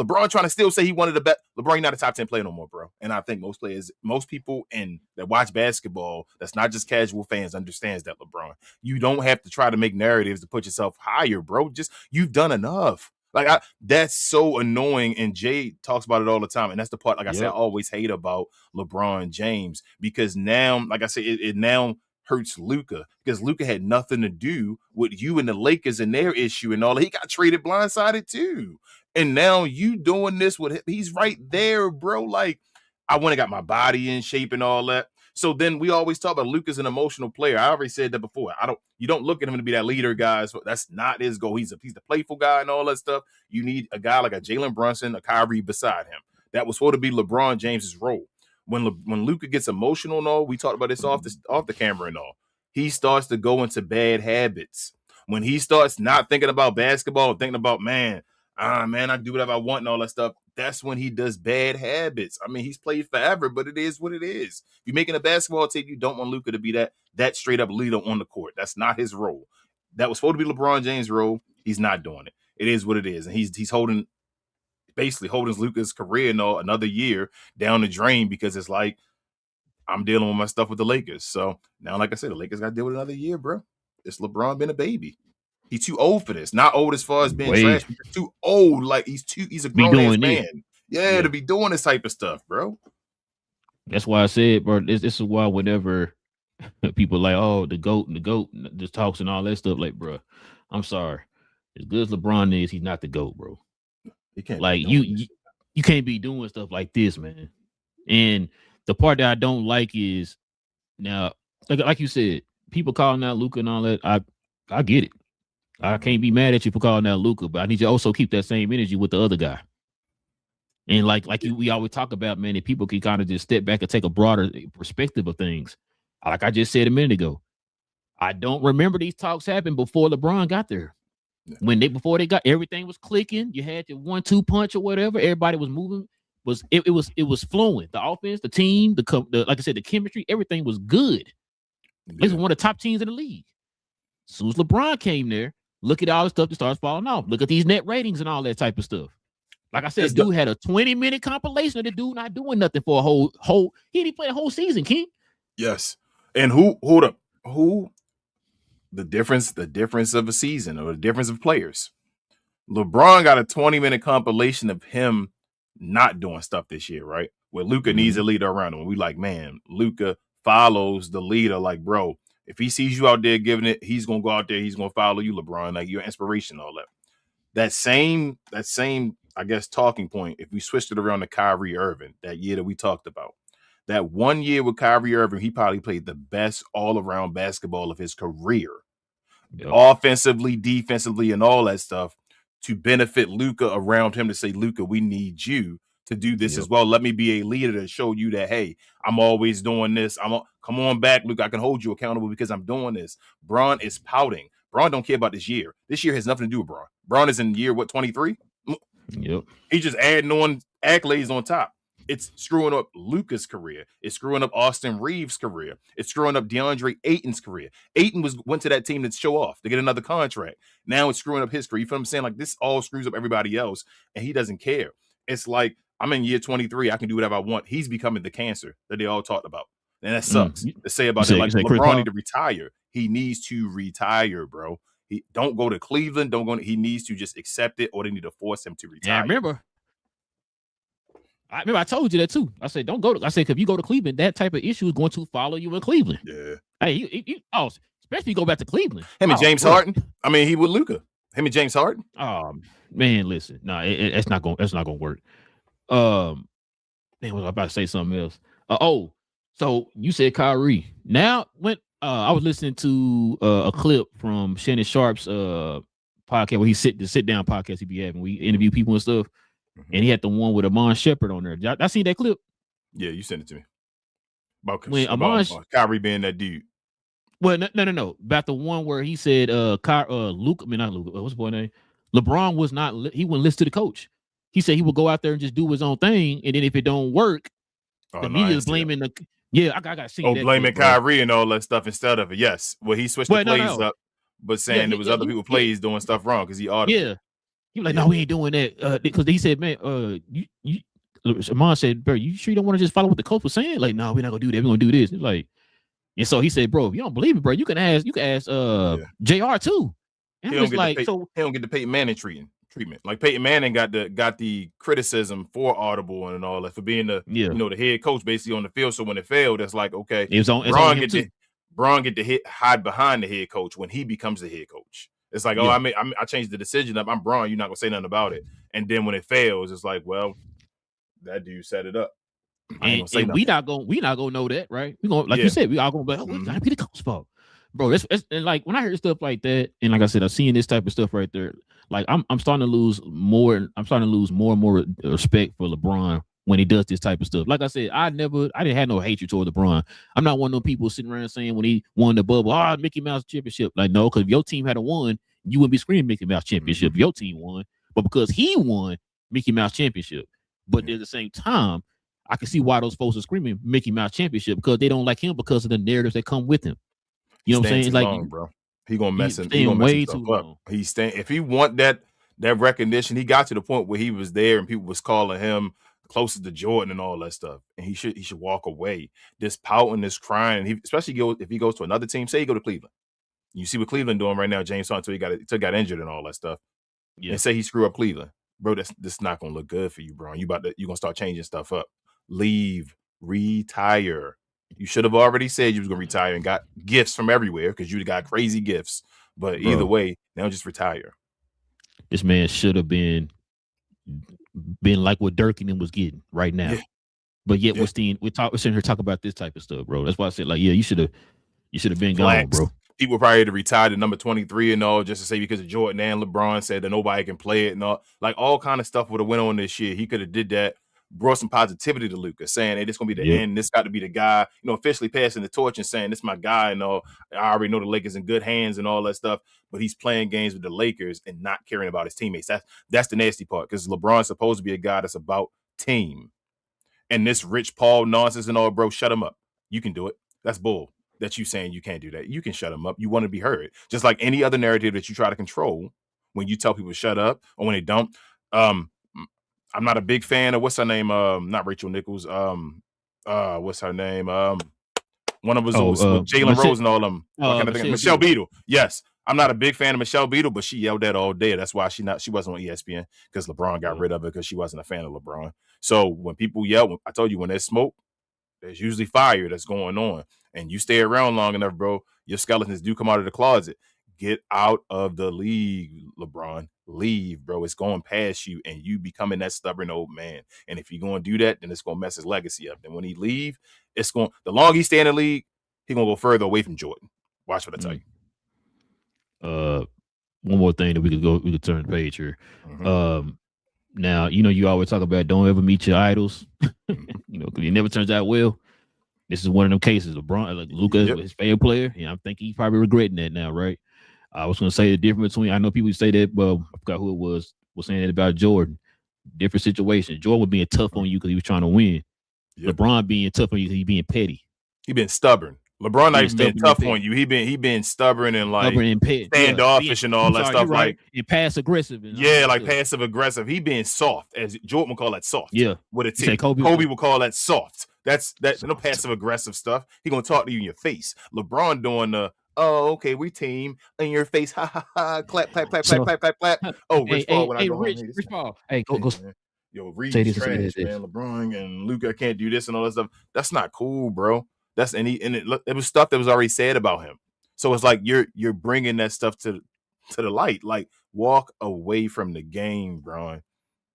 LeBron trying to still say he wanted the best. LeBron, you're not a top 10 player no more, bro. And I think most people that watch basketball, that's not just casual fans, understands that, LeBron. You don't have to try to make narratives to put yourself higher, bro. Just you've done enough. Like that's so annoying, and Jay talks about it all the time. And that's the part, like I said, I always hate about LeBron James, because now, like I said, it now hurts Luka, because Luka had nothing to do with you and the Lakers and their issue and all. He got traded blindsided too. And now you doing this with him. He's right there, bro. Like, I went and got my body in shape and all that. So then we always talk about Luka's an emotional player. I already said that before. You don't look at him to be that leader, guys. That's not his goal. He's the playful guy and all that stuff. You need a guy like a Jalen Brunson, a Kyrie beside him. That was supposed to be LeBron James's role. When Luka gets emotional and all, we talked about this off the camera and all, he starts to go into bad habits. When he starts not thinking about basketball, thinking about, man, I do whatever I want and all that stuff, that's when he does bad habits. I mean, he's played forever, but it is what it is. If you're making a basketball team, you don't want Luka to be that straight up leader on the court. That's not his role. That was supposed to be LeBron James' role. He's not doing it. It is what it is. And he's basically holding Luka's career another year down the drain, because it's like, I'm dealing with my stuff with the Lakers. So now, like I said, the Lakers got to deal with another year, bro. It's LeBron been a baby. He's too old for this. Not old as far as being trash. He's too old. Like he's a grown-ass man. Yeah, to be doing this type of stuff, bro. That's why I said, bro, this is why whenever people like, oh, the GOAT, just talks and all that stuff, like, bro, I'm sorry. As good as LeBron is, he's not the GOAT, bro. He can't. Like, you can't be doing stuff like this, man. And the part that I don't like is, now, like you said, people calling out Luka and all that. I get it. I can't be mad at you for calling out Luka, but I need you to also keep that same energy with the other guy. And we always talk about, man, if people can kind of just step back and take a broader perspective of things. Like I just said a minute ago, I don't remember these talks happened before LeBron got there. Yeah. Before they got, everything was clicking. You had your 1-2 punch or whatever. Everybody was moving. It was flowing. The offense, the team, the like I said, the chemistry, everything was good. Yeah. This was one of the top teams in the league. As soon as LeBron came there, look at all the stuff that starts falling off. Look at these net ratings and all that type of stuff. Like I said, dude had a 20-minute compilation of the dude not doing nothing for a whole. He didn't play a whole season, King. Yes, and who the difference of a season, or the difference of players. LeBron got a 20-minute compilation of him not doing stuff this year, right? Where Luka needs a leader around him. We like, man, Luka follows the leader. Like, bro, if he sees you out there giving it, he's gonna go out there. He's gonna follow you, LeBron. Like, your inspiration, all that. That same, I guess, talking point. If we switched it around to Kyrie Irving, that year that we talked about, that 1 year with Kyrie Irving, he probably played the best all-around basketball of his career, offensively, defensively, and all that stuff, to benefit Luka around him, to say, Luka, we need you to do this as well. Let me be a leader to show you that, hey, I'm always doing this. Come on back, Luka. I can hold you accountable because I'm doing this. Bron is pouting. Bron don't care about this year. This year has nothing to do with Bron. Bron is in year, 23? Yep. He's just adding on accolades on top. It's screwing up Luka's career. It's screwing up Austin Reeves' career. It's screwing up DeAndre Ayton's career. Ayton went to that team to show off, to get another contract. Now it's screwing up his career. You feel what I'm saying? Like, this all screws up everybody else, and he doesn't care. It's like, I'm in year 23. I can do whatever I want. He's becoming the cancer that they all talked about. And that sucks to say about that. Like, LeBron need to retire. He needs to retire, bro. He don't go to Cleveland. He needs to just accept it, or they need to force him to retire. Yeah, I remember I told you that too. I said, don't go to. I said, if you go to Cleveland, that type of issue is going to follow you in Cleveland. Yeah. Hey, especially go back to Cleveland. Him and James Harden. I mean, he with Luka. Him and James Harden. Man, listen, no, it's not going. That's not going to work. Man, was I about to say something else? So you said Kyrie. Now, when I was listening to a clip from Shannon Sharp's podcast, where he sit down podcast he be having. We interview people and stuff, and he had the one with Amon Shepard on there. I seen that clip. Yeah, you sent it to me. About Kyrie being that dude. Well, no. About the one where he said, Luke. I mean, not Luke. What's his boy name? LeBron was not. He wouldn't listen to the coach. He said he would go out there and just do his own thing, and then if it don't work, the media is blaming the. Yeah, I got to see. Blaming Kyrie and all that stuff instead of it. Yes, well, he switched the plays up, but saying there was other people plays doing stuff wrong because he audible. Yeah, He was like, no, we ain't doing that. Because he said, man, Amon said, bro, you sure you don't want to just follow what the coach was saying? Like, no, we're not gonna do that. We're gonna do this. He's like, and so he said, bro, if you don't believe me, bro, you can ask JR too. And he don't get the Peyton Manning treatment. Like Peyton Manning got the criticism for Audible and all that for being the the head coach basically on the field. So when it failed, it's like, okay, Braun get to hide behind the head coach when he becomes the head coach. It's like, I changed the decision up. I'm Braun. You're not gonna say nothing about it. And then when it fails, it's like, well, that dude set it up. And we not gonna know that, right? We gonna you said, we all gonna be like, oh, gotta be the coach's fault, bro. That's and like when I hear stuff like that, and like I said, I'm seeing this type of stuff right there. Like I'm starting to lose more. I'm starting to lose more and more respect for LeBron when he does this type of stuff. Like I said, I didn't have no hatred toward LeBron. I'm not one of those people sitting around saying when he won the bubble, Mickey Mouse championship. Like, no, because if your team had won, you wouldn't be screaming Mickey Mouse championship if your team won. But because he won Mickey Mouse championship. But at the same time, I can see why those folks are screaming Mickey Mouse championship, because they don't like him because of the narratives that come with him. You know what I'm saying? Like, long, bro. He gonna mess himself up. If he want that recognition, he got to the point where he was there and people was calling him closest to Jordan and all that stuff. And he should walk away. This pouting, this crying, and especially if he goes to another team, say he go to Cleveland. You see what Cleveland doing right now, James Harden, until he got injured and all that stuff. Yeah. And say he screw up Cleveland. Bro, that's not gonna look good for you, bro. You're gonna start changing stuff up. Leave, retire. You should have already said you was gonna retire and got gifts from everywhere because you got crazy gifts. But either way, now just retire. This man should have been like what Dirk and them was getting right now. Yeah. But yet we're sitting here talking about this type of stuff, bro. That's why I said, like, you should have been gone, bro. People probably to retire to number 23 and all just to say because of Jordan and LeBron said that nobody can play it and all. Like all kind of stuff would have went on this year. He could have did that, brought some positivity to Lucas, saying, hey, this is going to be the end. This got to be the guy, officially passing the torch and saying, this is my guy and all. I already know the Lakers in good hands and all that stuff, but he's playing games with the Lakers and not caring about his teammates. That's the nasty part because LeBron's supposed to be a guy that's about team. And this Rich Paul nonsense and all, bro, shut him up. You can do it. That's bull. That you saying you can't do that. You can shut him up. You want to be heard. Just like any other narrative that you try to control when you tell people to shut up or when they don't. I'm not a big fan of what's her name? Not Rachel Nichols. What's her name? One of us was Jalen Rose and all of them. Michelle Beadle. Yes. I'm not a big fan of Michelle Beadle, but she yelled that all day. That's why she wasn't on ESPN because LeBron got rid of her because she wasn't a fan of LeBron. So when people yell, I told you when there's smoke, there's usually fire that's going on. And you stay around long enough, bro, your skeletons do come out of the closet. Get out of the league, LeBron. Leave, bro. It's going past you, and you becoming that stubborn old man. And if you're going to do that, then it's going to mess his legacy up. And when he leave, the longer he stay in the league, he's going to go further away from Jordan. Watch what I tell you. One more thing that we could turn the page here. Mm-hmm. Now, you always talk about don't ever meet your idols, because it never turns out well. This is one of them cases. LeBron, like Luka, his favorite player. I think he's probably regretting that now, right? I was going to say the difference between. I know people say that. Well, I forgot who it was saying that about Jordan. Different situation. Jordan was being tough on you because he was trying to win. Yep. LeBron being tough on you because he being petty. He been stubborn. LeBron not even been tough on you. He been stubborn and like standoffish and all that stuff. Like and passive aggressive. Like passive aggressive. He being soft, as Jordan would call that soft. Yeah, with a T. Kobe would call that soft. That's no passive aggressive stuff. He gonna talk to you in your face. LeBron doing the okay, we team in your face. Ha ha ha. Clap. Oh, Rich Paul. Rich Paul. Hey, go. Yo, Reed is trash, man. LeBron and Luka can't do this and all that stuff. That's not cool, bro. That's it was stuff that was already said about him. So it's like you're bringing that stuff to the light. Like walk away from the game, bro,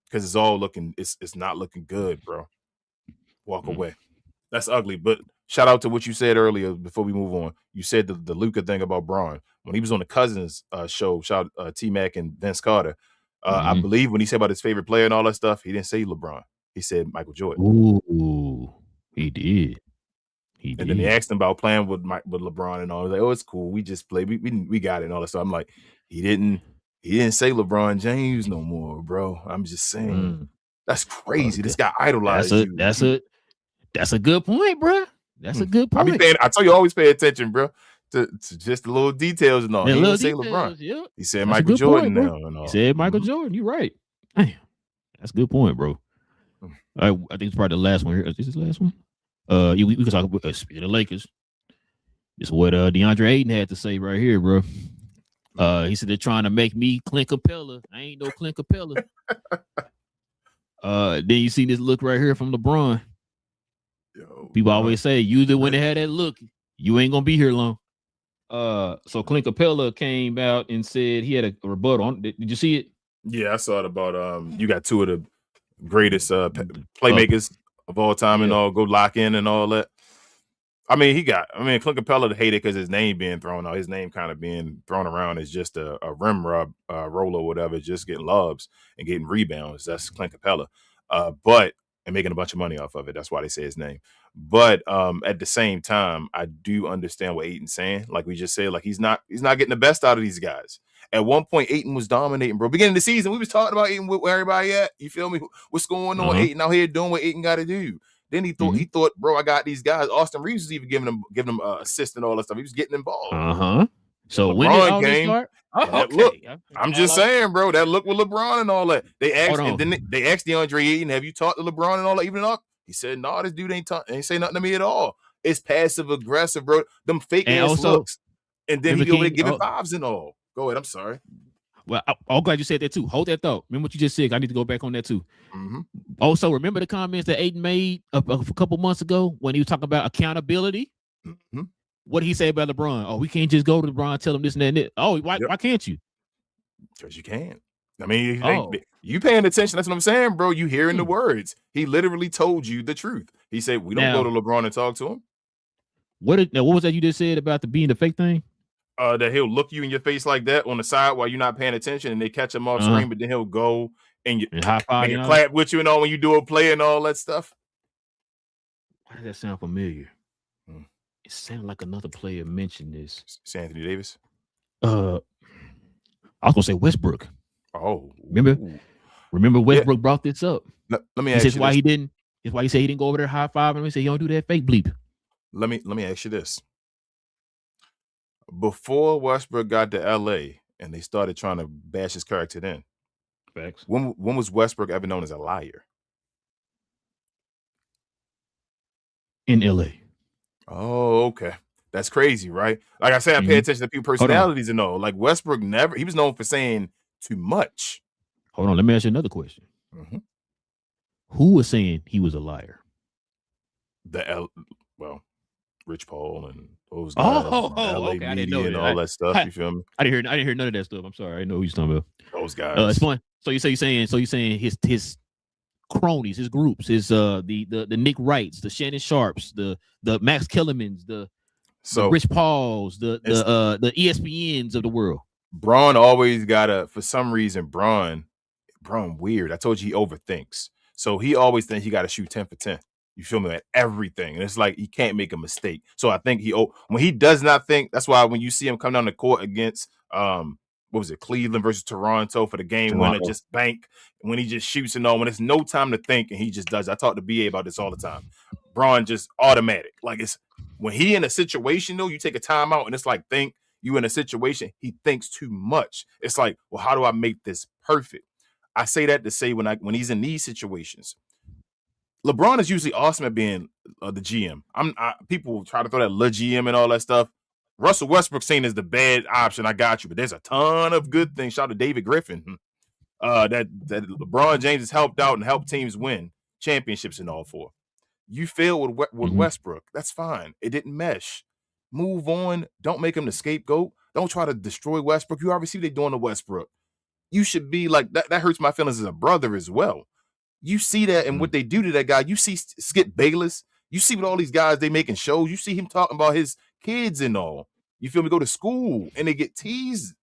because it's not looking good, bro. Walk away. That's ugly. But shout out to what you said earlier before we move on. You said the Luka thing about Braun when he was on the Cousins show. Shout out T-Mac and Vince Carter. I believe when he said about his favorite player and all that stuff, he didn't say LeBron. He said Michael Jordan. Ooh, he did. And then they asked him about playing with LeBron and all. I was like, oh, it's cool. We just play. We got it and all that stuff. I'm like, he didn't say LeBron James no more, bro. I'm just saying. That's crazy. This guy idolized you. That's a good point, bro. That's a good point. I tell you, always pay attention, bro. to just the little details and all. He didn't say LeBron. Yep. He said Michael Jordan now and all. He said Michael Jordan. You're right. Damn. That's a good point, bro. I think it's probably the last one here. Is this the last one? We can talk about speaking of Lakers. This is what DeAndre Ayton had to say right here, bro. He said they're trying to make me Clint Capella. I ain't no Clint Capella. Then you see this look right here from LeBron. Yo, people always say, usually when they had that look, you ain't gonna be here long. So Clint Capella came out and said he had a rebuttal. Did you see it? Yeah, I saw it about you got two of the greatest playmakers of all time and all, go lock in and all that. I mean, Clint Capella hated because his name being thrown out, his name kind of being thrown around as just a rim roller or whatever, just getting lobs and getting rebounds. That's Clint Capella. And making a bunch of money off of it. That's why they say his name. But at the same time, I do understand what Ayton's saying. Like we just said, like he's not getting the best out of these guys. At one point, Ayton was dominating, bro. Beginning of the season, we was talking about Ayton where everybody at. You feel me? What's going on? Ayton out here doing what Ayton got to do. Then he thought, bro, I got these guys. Austin Reeves was even giving them assists and all that stuff. He was getting involved. So when did all this start? Look, I'm just saying, bro, that look with LeBron and all that. They asked DeAndre Ayton, have you talked to LeBron and all that? Even up? He said, no, this dude ain't say nothing to me at all. It's passive aggressive, bro. Them fake ass looks. And then he go over there giving vibes and all. Go ahead. I'm sorry. Well, I'm glad you said that too. Hold that thought. Remember what you just said. I need to go back on that too. Also, remember the comments that Ayton made a couple months ago when he was talking about accountability? What did he say about LeBron? Oh, we can't just go to LeBron and tell him this and that and that. Oh, why can't you? Because you can't. I mean, you paying attention. That's what I'm saying, bro. You hearing the words. He literally told you the truth. He said, we don't go to LeBron and talk to him. What was that you just said about being the fake thing? That he'll look you in your face like that on the side while you're not paying attention and they catch him off screen, but then he'll go and high five, clap with you and all when you do a play and all that stuff. Why does that sound familiar? It sounded like another player mentioned this. It's Anthony Davis. I was gonna say Westbrook. Oh, remember Westbrook brought this up. Let me ask you why he didn't. It's why he said he didn't go over there high five and he said you don't do that fake bleep. Let me ask you this. Before Westbrook got to LA and they started trying to bash his character then. Facts. When was Westbrook ever known as a liar? In LA. Oh, okay. That's crazy, right? Like I said, I pay attention to people's personalities and all. Like Westbrook he was known for saying too much. Hold on, let me ask you another question. Who was saying he was a liar? Rich Paul and those guys. LA okay. I didn't media know and all that stuff. You feel me? I didn't hear none of that stuff. I'm sorry. I didn't know who you're talking about. Those guys. It's fun. So you're saying his cronies, his groups, his the Nick Wrights, the Shannon Sharps, the Max Kellermans, the Rich Pauls, the ESPNs of the world. Braun always got for some reason, Braun weird. I told you he overthinks. So he always thinks he got to shoot 10 for 10. You feel me? At everything. And it's like he can't make a mistake. So I think when he does not think, that's why when you see him come down the court against Cleveland versus Toronto for the game winner, just bank, when he just shoots and all, when it's no time to think and he just does. I talk to BA about this all the time. Braun just automatic. Like it's when he in a situation though, you take a timeout and it's like you in a situation, he thinks too much. It's like, well, how do I make this perfect? I say that to say when he's in these situations, LeBron is usually awesome at being the GM. People try to throw that Le GM and all that stuff. Russell Westbrook seen as the bad option. I got you, but there's a ton of good things. Shout out to David Griffin. That LeBron James has helped out and helped teams win championships and all for. You fail with Westbrook. That's fine. It didn't mesh. Move on. Don't make him the scapegoat. Don't try to destroy Westbrook. You already see what they're doing to Westbrook. You should be like that. That hurts my feelings as a brother as well. You see that and what they do to that guy. You see Skip Bayless. You see what all these guys they making shows. You see him talking about his kids and all. You feel me? Go to school and they get teased.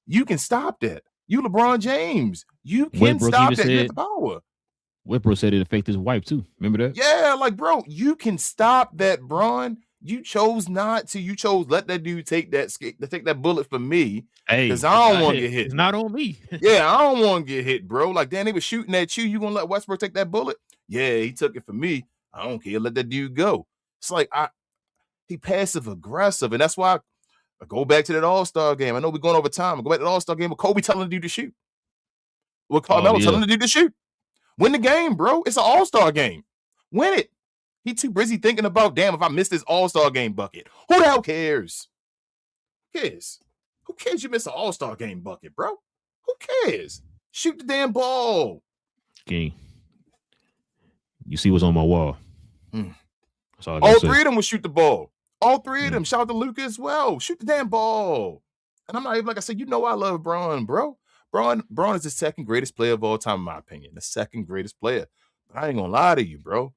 You can stop that. You LeBron James. You can stop that. You have the power. Westbrook said it affected his wife too. Remember that? Yeah, like bro, you can stop that, Bron. You chose not to. You chose let that dude take that bullet for me. Because I don't want to get hit. It's not on me. Yeah, I don't want to get hit, bro. Like, damn, they was shooting at you. You gonna let Westbrook take that bullet? Yeah, he took it for me. I don't care. Let that dude go. It's like he passive aggressive, and that's why Go back to that All-Star game. I know we're going over time. Go back to the All-Star game with Kobe telling the dude to shoot. With Carmelo telling the dude to shoot. Win the game, bro. It's an All-Star game. Win it. He too busy thinking about, damn, if I missed this All-Star game bucket. Who the hell cares? Who cares? Who cares you miss an All-Star game bucket, bro? Who cares? Shoot the damn ball. King. You see what's on my wall. All three of them will shoot the ball. All three of them. Shout out to Luka as well. Shoot the damn ball. And I'm not even, like I said, I love Bron, bro. Bron is the second greatest player of all time, in my opinion. The second greatest player. But I ain't gonna lie to you, bro.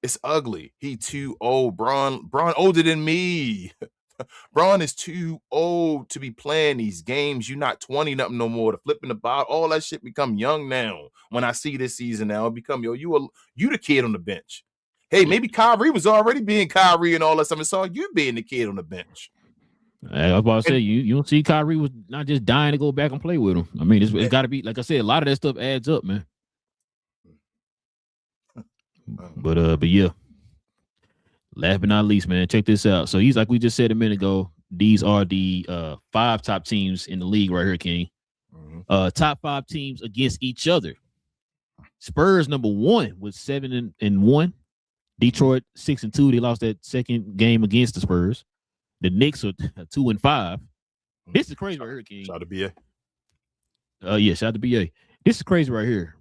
It's ugly. He too old. Bron older than me. Bron is too old to be playing these games. You're not 20 nothing no more. The flipping the ball, all that shit become young now. When I see this season now, it become you the kid on the bench. Hey, maybe Kyrie was already being Kyrie and all that stuff. It's all you being the kid on the bench. I was about to say, you don't see Kyrie was not just dying to go back and play with him. I mean, it's got to be, like I said, a lot of that stuff adds up, man. But yeah. Last but not least, man, check this out. So he's like we just said a minute ago. These are the 5 top teams in the league right here, King. Top 5 teams against each other. Spurs number 1 with 7-1. Detroit 6-2. They lost that second game against the Spurs. The Knicks are 2-5. This is crazy right here, King. Shout out to BA. Yeah, shout out to BA. This is crazy right here.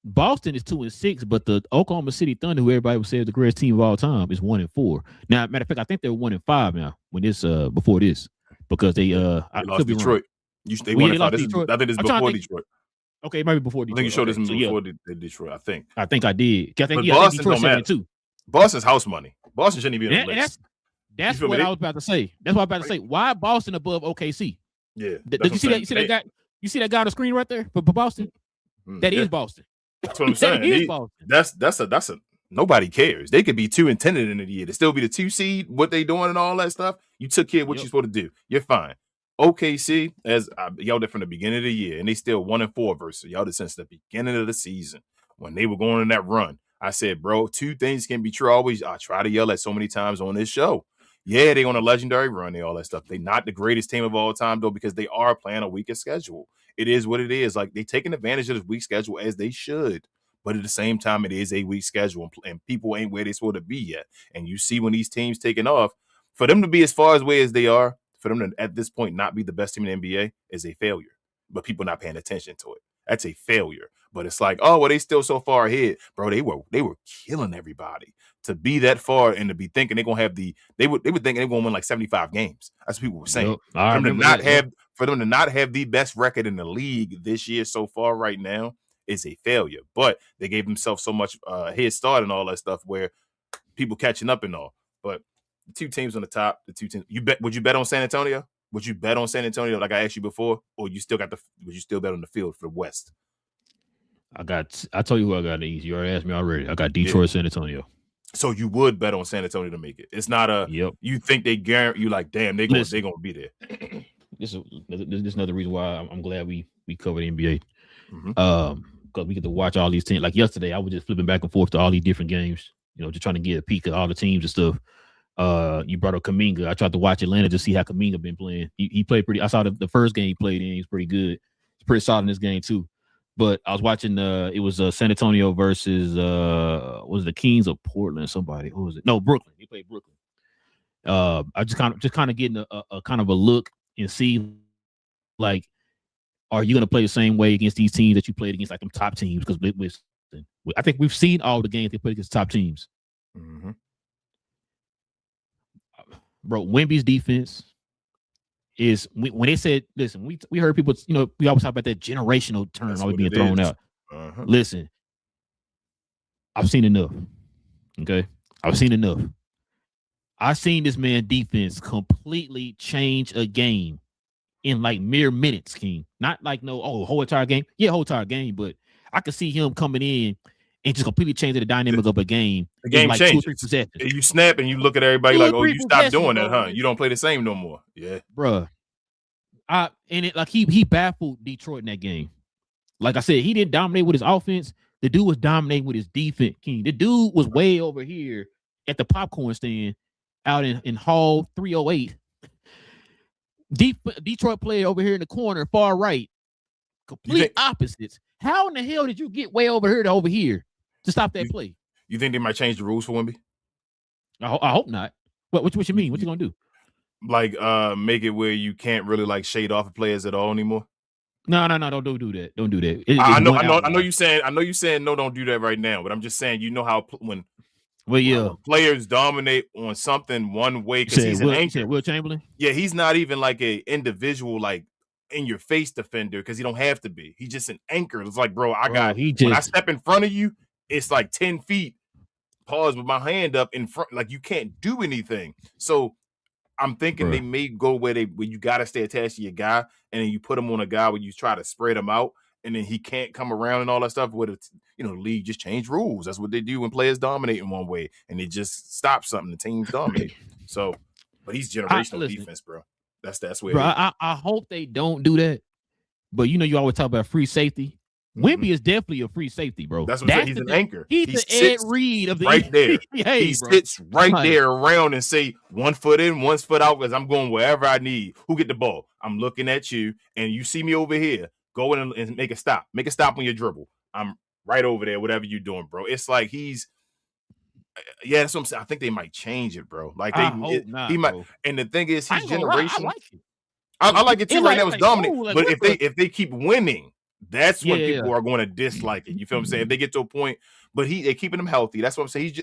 Boston is 2-6, but the Oklahoma City Thunder, who everybody would say is the greatest team of all time, is 1-4. Now, matter of fact, I think they're 1-5 now. When this before this, because they lost Detroit. They won Detroit. I think this is before Detroit. Okay, it might be before Detroit. I think you showed this before Detroit. I think I did. I think Detroit 7-2. Boston's house money. Boston shouldn't even be on the list. That's what I was about to say. That's what I was about to say. Why Boston above OKC? Yeah. Did you see that? You see that guy on the screen right there for Boston? That is Boston. That's what I'm saying. That's a nobody cares. They could be 2-10 at the end of the year. They still be the 2 seed, what they doing and all that stuff. You took care of what you're supposed to do. You're fine. OKC, as y'all did from the beginning of the year, and they still 1-4 versus y'all did since the beginning of the season when they were going in that run. I said, bro, 2 things can be true. I try to yell at so many times on this show. Yeah, they on a legendary run and all that stuff. They're not the greatest team of all time, though, because they are playing a weaker schedule. It is what it is. Like, they taking advantage of this weak schedule as they should. But at the same time, it is a weak schedule, and people ain't where they're supposed to be yet. And you see when these teams taking off, for them to be as far away as they are, for them to, at this point, not be the best team in the NBA is a failure. But people not paying attention to it. That's a failure. But it's like, oh, well, they still so far ahead. Bro, they were killing everybody. To be that far and to be thinking they're gonna have they would think they're gonna win like 75 games. That's what people were saying. For them to not have the best record in the league this year so far right now is a failure. But they gave themselves so much head start and all that stuff where people catching up and all. But the 2 teams on the top, would you bet on San Antonio? Would you bet on San Antonio like I asked you before? Or would you still bet on the field for the West? I told you who I got in the East. You already asked me already. I got Detroit, San Antonio. So you would bet on San Antonio to make it. It's not you think they guarantee you like, damn, they're gonna be there. This is another reason why I'm glad we cover the NBA. Because we get to watch all these teams. Like yesterday, I was just flipping back and forth to all these different games, just trying to get a peek at all the teams and stuff. You brought up Kuminga. I tried to watch Atlanta to see how Kuminga been playing. He played pretty. I saw the first game he played in. He's pretty good. He's pretty solid in this game too. But I was watching. It was San Antonio versus was the Kings of Portland? Somebody. Who was it? No, Brooklyn. He played Brooklyn. I just kind of getting a kind of a look and see, like, are you going to play the same way against these teams that you played against, like them top teams? Because I think we've seen all the games they played against top teams. Bro, Wemby's defense is when they said, listen, we heard people, we always talk about that generational term always being thrown out. Listen, I've seen enough. Okay, I've seen enough. I've seen this man defense completely change a game in like mere minutes, King. Not like whole entire game. Yeah, whole entire game, but I could see him coming in and just completely changing the dynamic of a game. The game like changes. 2 or 3 possessions. You snap and you look at everybody like, oh, you stop doing that, huh? You don't play the same no more. Yeah. Bruh. He baffled Detroit in that game. Like I said, he didn't dominate with his offense. The dude was dominating with his defense, King. The dude was way over here at the popcorn stand out in Hall 308. Detroit player over here in the corner, far right, complete opposites. How in the hell did you get way over here to over here to stop that play? You think they might change the rules for Wemby? I hope not. What you mean? What you gonna do? Like make it where you can't really like shade off of players at all anymore? No, don't do that. Don't do that. I know you saying no, don't do that right now. But I'm just saying, you know how when players dominate on something one way because he's an anchor. Will Chamberlain? Yeah, he's not even like a individual like in your face defender because he don't have to be. He's just an anchor. It's like, bro, when I step in front of you, it's like 10 feet. Pause with my hand up in front, like you can't do anything. So I'm thinking they may go where you got to stay attached to your guy, and then you put him on a guy where you try to spread him out, and then he can't come around and all that stuff. With it, the league just change rules. That's what they do when players dominate in one way, and they just stop something. The teams dominate. So, but he's generational defense, bro. That's where. Bro, I hope they don't do that. But you always talk about free safety. Wemby is definitely a free safety, bro. That's what I'm saying. He's an anchor. He's the Ed Reed of the right there. Hey, he sits right there around and say 1 foot in, 1 foot out because I'm going wherever I need. Who get the ball? I'm looking at you, and you see me over here. Go in and make a stop. Make a stop on your dribble. I'm right over there, whatever you're doing, bro. It's like that's what I'm saying. I think they might change it, bro. Like he might. Bro. And the thing is, he's generational. I like it. I like it too. Right now, it's dominant. But if they keep winning. That's when people are going to dislike it. You feel what I'm saying? If they get to a point, but they're keeping him healthy. That's what I'm saying.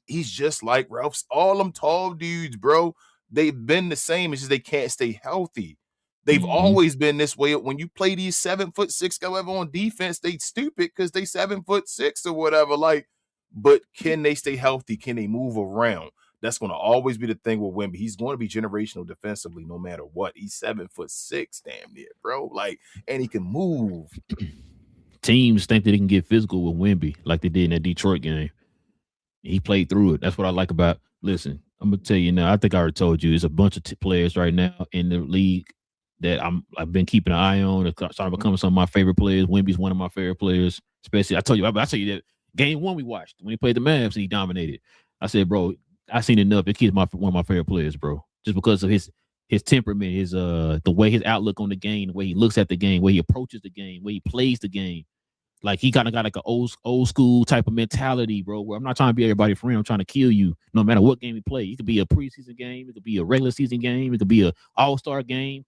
He's just like Ralph's. All them tall dudes, bro. They've been the same. It's just they can't stay healthy. They've always been this way. When you play these 7'6" however on defense, they stupid because they 7'6" or whatever. Like, but can they stay healthy? Can they move around? That's going to always be the thing with Wemby. He's going to be generational defensively no matter what. He's 7'6", damn near, bro. Like, and he can move. Teams think that they can get physical with Wemby like they did in that Detroit game. He played through it. That's what I like about. Listen, I'm gonna tell you now. I think I already told you. There's a bunch of players right now in the league that I've been keeping an eye on. They're starting to become some of my favorite players. Wemby's one of my favorite players. Especially, I tell you that game 1 we watched when he played the Mavs and he dominated. I said, bro, I seen enough. The kid's one of my favorite players, bro. Just because of his temperament, his the way his outlook on the game, the way he looks at the game, the way he approaches the game, the way he plays the game. Like he kind of got like an old school type of mentality, bro. Where I'm not trying to be everybody's friend. I'm trying to kill you, no matter what game you play. It could be a preseason game, it could be a regular season game, it could be a all-star game.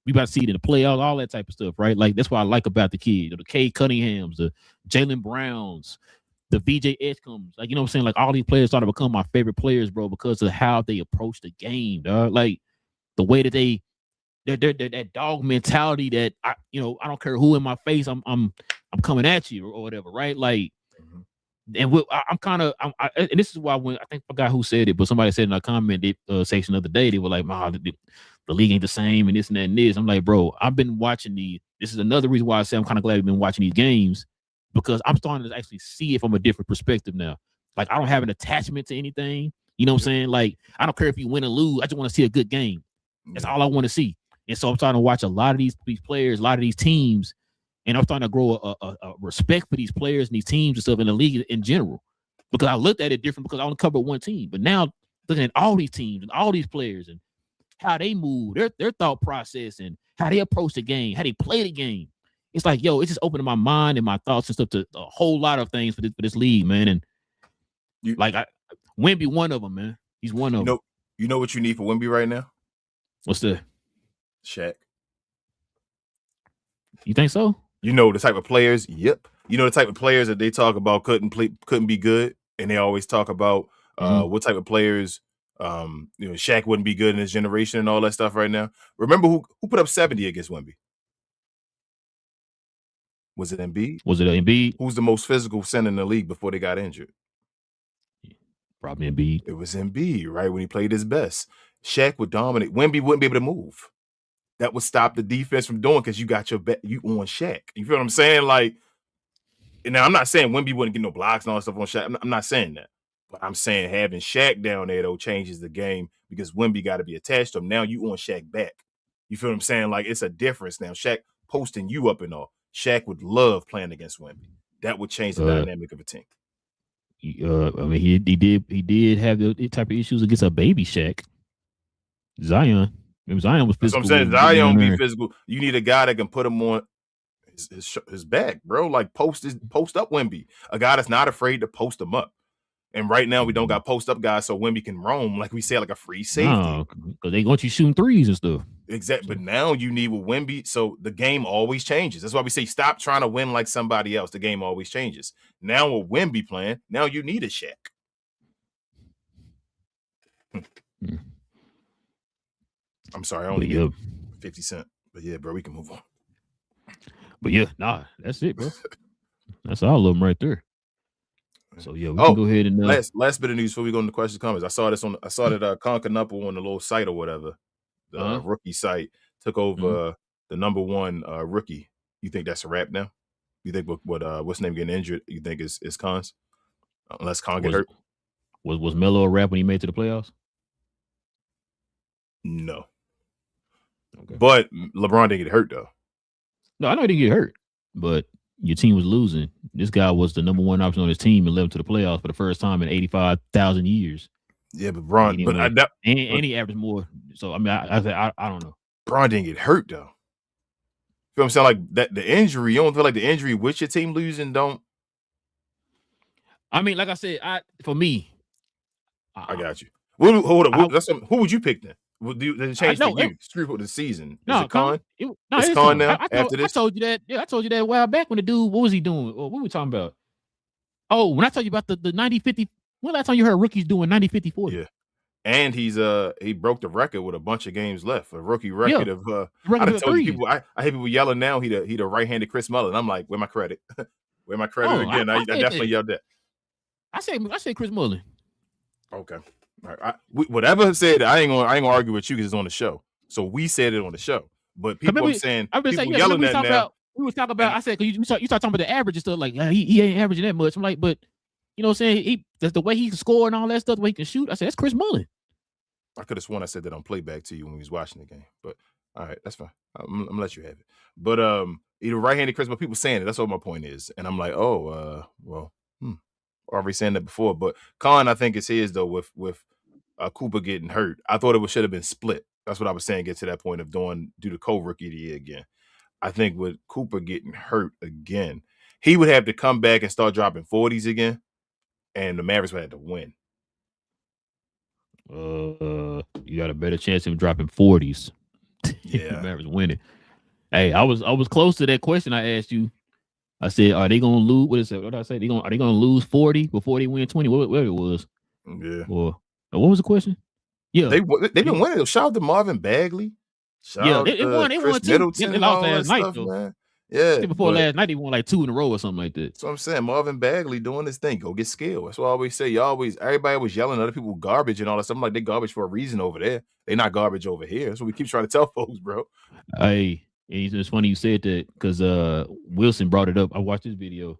We about to see it in the playoffs, all that type of stuff, right? Like that's what I like about the kid. The Cade Cunninghams, the Jaylen Browns, the VJ Edgecombs, like, you know what I'm saying? Like all these players started to become my favorite players, bro, because of how they approach the game, dog. Like the way that they're that dog mentality that I don't care who in my face, I'm coming at you or whatever, right? Like, and and this is why when I think I forgot who said it, but somebody said in a comment section the other day, they were like, the league ain't the same and this and that and this. I'm like, bro, I've been watching these. This is another reason why I say I'm kind of glad we've been watching these games. Because I'm starting to actually see it from a different perspective now. Like, I don't have an attachment to anything. You know what I'm saying? Like, I don't care if you win or lose. I just want to see a good game. That's all I want to see. And so I'm starting to watch a lot of these players, a lot of these teams, and I'm starting to grow a respect for these players and these teams and stuff in the league in general. Because I looked at it different because I only covered one team. But now looking at all these teams and all these players and how they move, their thought process and how they approach the game, how they play the game. It's like, yo, it's just opening my mind and my thoughts and stuff to a whole lot of things for this league, man. And Wemby, one of them, man. He's one of them. You know what you need for Wemby right now? What's that? Shaq. You think so? You know the type of players. Yep. You know the type of players that they talk about couldn't be good, and they always talk about what type of players. Shaq wouldn't be good in his generation and all that stuff right now. Remember who put up 70 against Wemby? Was it Embiid? Who's the most physical center in the league before they got injured? Probably Embiid. It was Embiid, right? When he played his best. Shaq would dominate. Wemby wouldn't be able to move. That would stop the defense from doing because you got you on Shaq. You feel what I'm saying? Like, now I'm not saying Wemby wouldn't get no blocks and all that stuff on Shaq. I'm not saying that. But I'm saying having Shaq down there, though, changes the game because Wemby got to be attached to him. Now you on Shaq back. You feel what I'm saying? Like, it's a difference now. Shaq posting you up and all. Shaq would love playing against Wemby. That would change the dynamic of a team. I mean, he did have the type of issues against a baby Shaq, Zion. Zion was physical. That's what I'm saying. Zion be physical. You need a guy that can put him on his back, bro. Like post up Wemby. A guy that's not afraid to post him up. And right now we don't got post up guys, so Wemby can roam, like we say, like a free safety. Because they want you shooting threes and stuff. Exactly. But now you need with Wemby, so the game always changes. That's why we say stop trying to win like somebody else. The game always changes. Now with Wemby playing, now you need a Shaq. I'm sorry, I only get 50 cents. But yeah, bro, we can move on. But yeah, that's it, bro. That's all of them right there. So yeah, we can go ahead and last bit of news before we go into questions comments. I saw that Conquernuple on the little site or whatever, the rookie site took over the number one rookie. You think that's a wrap now? You think what's name getting injured? You think is Cons? Unless Con get hurt. Was Melo a wrap when he made it to the playoffs? No. Okay. But LeBron didn't get hurt though. No, I know he didn't get hurt, but your team was losing. This guy was the number one option on his team and led him to the playoffs for the first time in 85,000 years. Yeah, but Bron, and he averaged more. So I mean, I don't know. Bron didn't get hurt though. You feel what I'm saying? Like that, the injury. You don't feel like the injury with your team losing don't. I mean, like I said, for me, I got you. Hold on. Who would you pick then? Does it change for you? Screw with the season. Is it Con? It's Con now. After this, I told you that. Yeah, I told you that a while back when the dude. What was he doing? What were we talking about? Oh, when I told you about the 90-50. When last time you heard rookies doing 90-50-40? Yeah, and he broke the record with a bunch of games left. A rookie record of. I told you people. I hate people yelling now. He the right-handed Chris Mullin. I'm like, where my credit? Where my credit again? I definitely yelled that. I say Chris Mullin. Okay. All right. Whatever said, I ain't gonna argue with you because it's on the show. So we said it on the show, but people are saying people yelling that now. We was talking about. I said, because you start talking about the average and stuff. Like he ain't averaging that much. I'm like, but you know what I'm saying? That's the way he can score and all that stuff. The way he can shoot. I said that's Chris Mullin. I could have sworn I said that on playback to you when we was watching the game, but all right, that's fine. I'm gonna let you have it. But either right-handed Chris, but people saying it. That's what my point is, and I'm like, already saying that before, but Con, I think it's his though with Cooper getting hurt. I thought it should have been split. That's what I was saying. Get to that point of do the co-rookie of the year again. I think with Cooper getting hurt again, he would have to come back and start dropping 40s again, and the Mavericks would have to win. You got a better chance of dropping 40s. Yeah, the Mavericks winning. Hey, I was close to that question I asked you. I said, are they gonna lose? What is it? What did I say? Are they gonna lose 40 before they win 20? What it was? Yeah. Or what was the question? Yeah, they've been winning. Shout out to Marvin Bagley. They won. They won too. They lost last night though. Man. Yeah, before last night they won like 2 in a row or something like that. That's what I'm saying. Marvin Bagley doing his thing. Go get skill. That's what I always say. Everybody was yelling at other people garbage and all that stuff. I'm like, they garbage for a reason over there. They not garbage over here. That's what we keep trying to tell folks, bro. Hey. It's funny you said that because Wilson brought it up. I watched this video.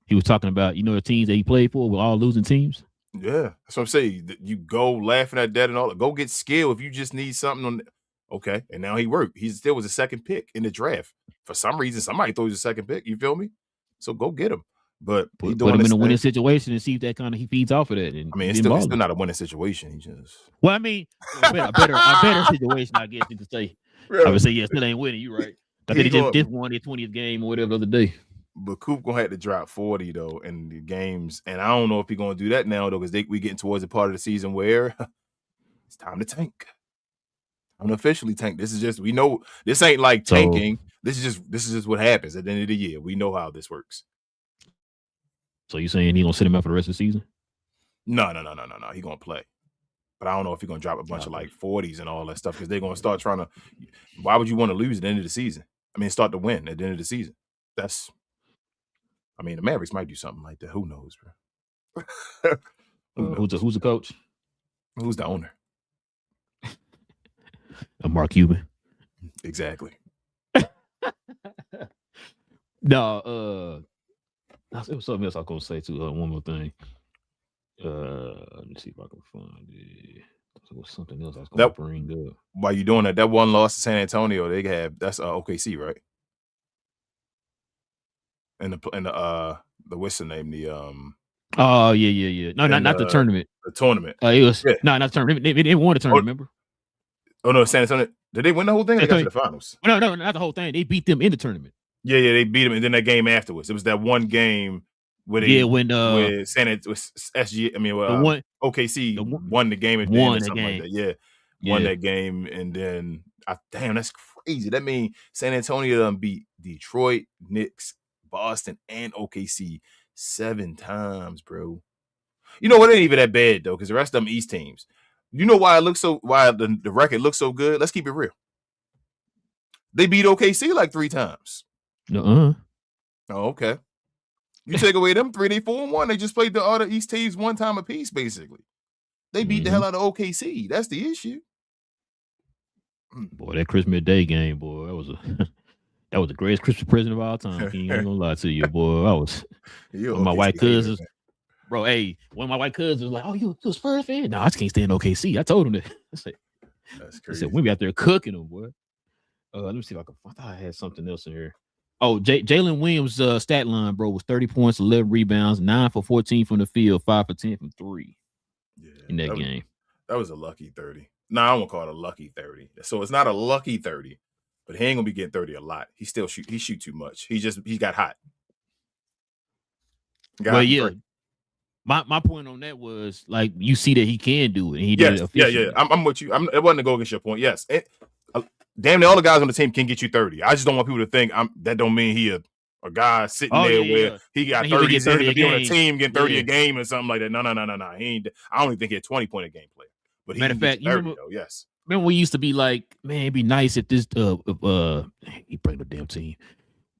He was talking about, the teams that he played for were all losing teams. Yeah, that's what I'm saying. You go laughing at that and all. Go get skill if you just need something. Okay, and now he worked. He still was a second pick in the draft. For some reason, somebody thought he was a second pick. You feel me? So go get him. But put him in a winning situation and see if that he feeds off of that. And I mean, it's still not a winning situation. He just. Well, I mean, a better situation, I guess you could say. Really? I would say, yes, still ain't winning. You're right. I think he just won their 20th game or whatever the other day. But Coop gonna have to drop 40 though in the games, and I don't know if he's gonna do that now though, because we getting towards the part of the season where it's time to tank. I'm officially tank. This is just we know this ain't like tanking. This is just what happens at the end of the year. We know how this works. So you saying he gonna sit him out for the rest of the season? No. He gonna play. But I don't know if he's going to drop a bunch of like 40s and all that stuff because they're going to start trying to – why would you want to lose at the end of the season? I mean, start to win at the end of the season. The Mavericks might do something like that. Who knows, bro? Who's the coach? Who's the owner? Mark Cuban. Exactly. No, it was something else I was going to say too. One more thing. Let me see if I can find it. There was something else I was going to bring up. While you doing that one loss to San Antonio, they have that's OKC, right? And the what's the name? The Oh yeah. No, not the tournament. The tournament. It was not the tournament. They won the tournament. Remember? Oh no, San Antonio. Did they win the whole thing? They got to the finals. No, not the whole thing. They beat them in the tournament. Yeah, they beat them, and then that game afterwards. It was that one game where they with SG. I mean, OKC won the game at the end or something like that. Yeah, won that game, and then damn, that's crazy. That means San Antonio beat Detroit, Knicks, Boston, and OKC 7 times, bro. You know what? It ain't even that bad though, because the rest of them East teams. You know why the record looks so good? Let's keep it real. They beat OKC like 3 times. Oh, okay. You take away them 3, they 4-1. They just played the other East teams 1 time apiece, basically. They beat the hell out of OKC. That's the issue. Boy, that Christmas Day game, boy, that was the greatest Christmas present of all time. King, I ain't gonna lie to you, boy. I was my white cousins. Bro, hey, one of my white cousins was like, "Oh, you a Spurs fan?" No, I just can't stand OKC. I told him that. That's crazy. I said, we be out there cooking them, boy. Let me see if I thought I had something else in here. Oh, Jalen Williams' stat line, bro, was 30 points, 11 rebounds, 9 for 14 from the field, 5 for 10 from 3 in that game. That was a lucky 30. No, I won't call it a lucky 30. So it's not a lucky 30, but he ain't gonna be getting 30 a lot. He still shoot too much. He got hot. My point on that was like you see that he can do it. And he did it. Yeah. I'm with you. It wasn't to go against your point. Yes, damn near all the guys on the team can get you 30. I just don't want people to think that don't mean he a guy sitting there where he got 30 to be on a team getting 30 a game or something like that. No. He ain't. I don't even think he had 20-point a game player. But he matter of fact, 30 though. Yes. Remember we used to be like, man, it'd be nice if this he bring the damn team.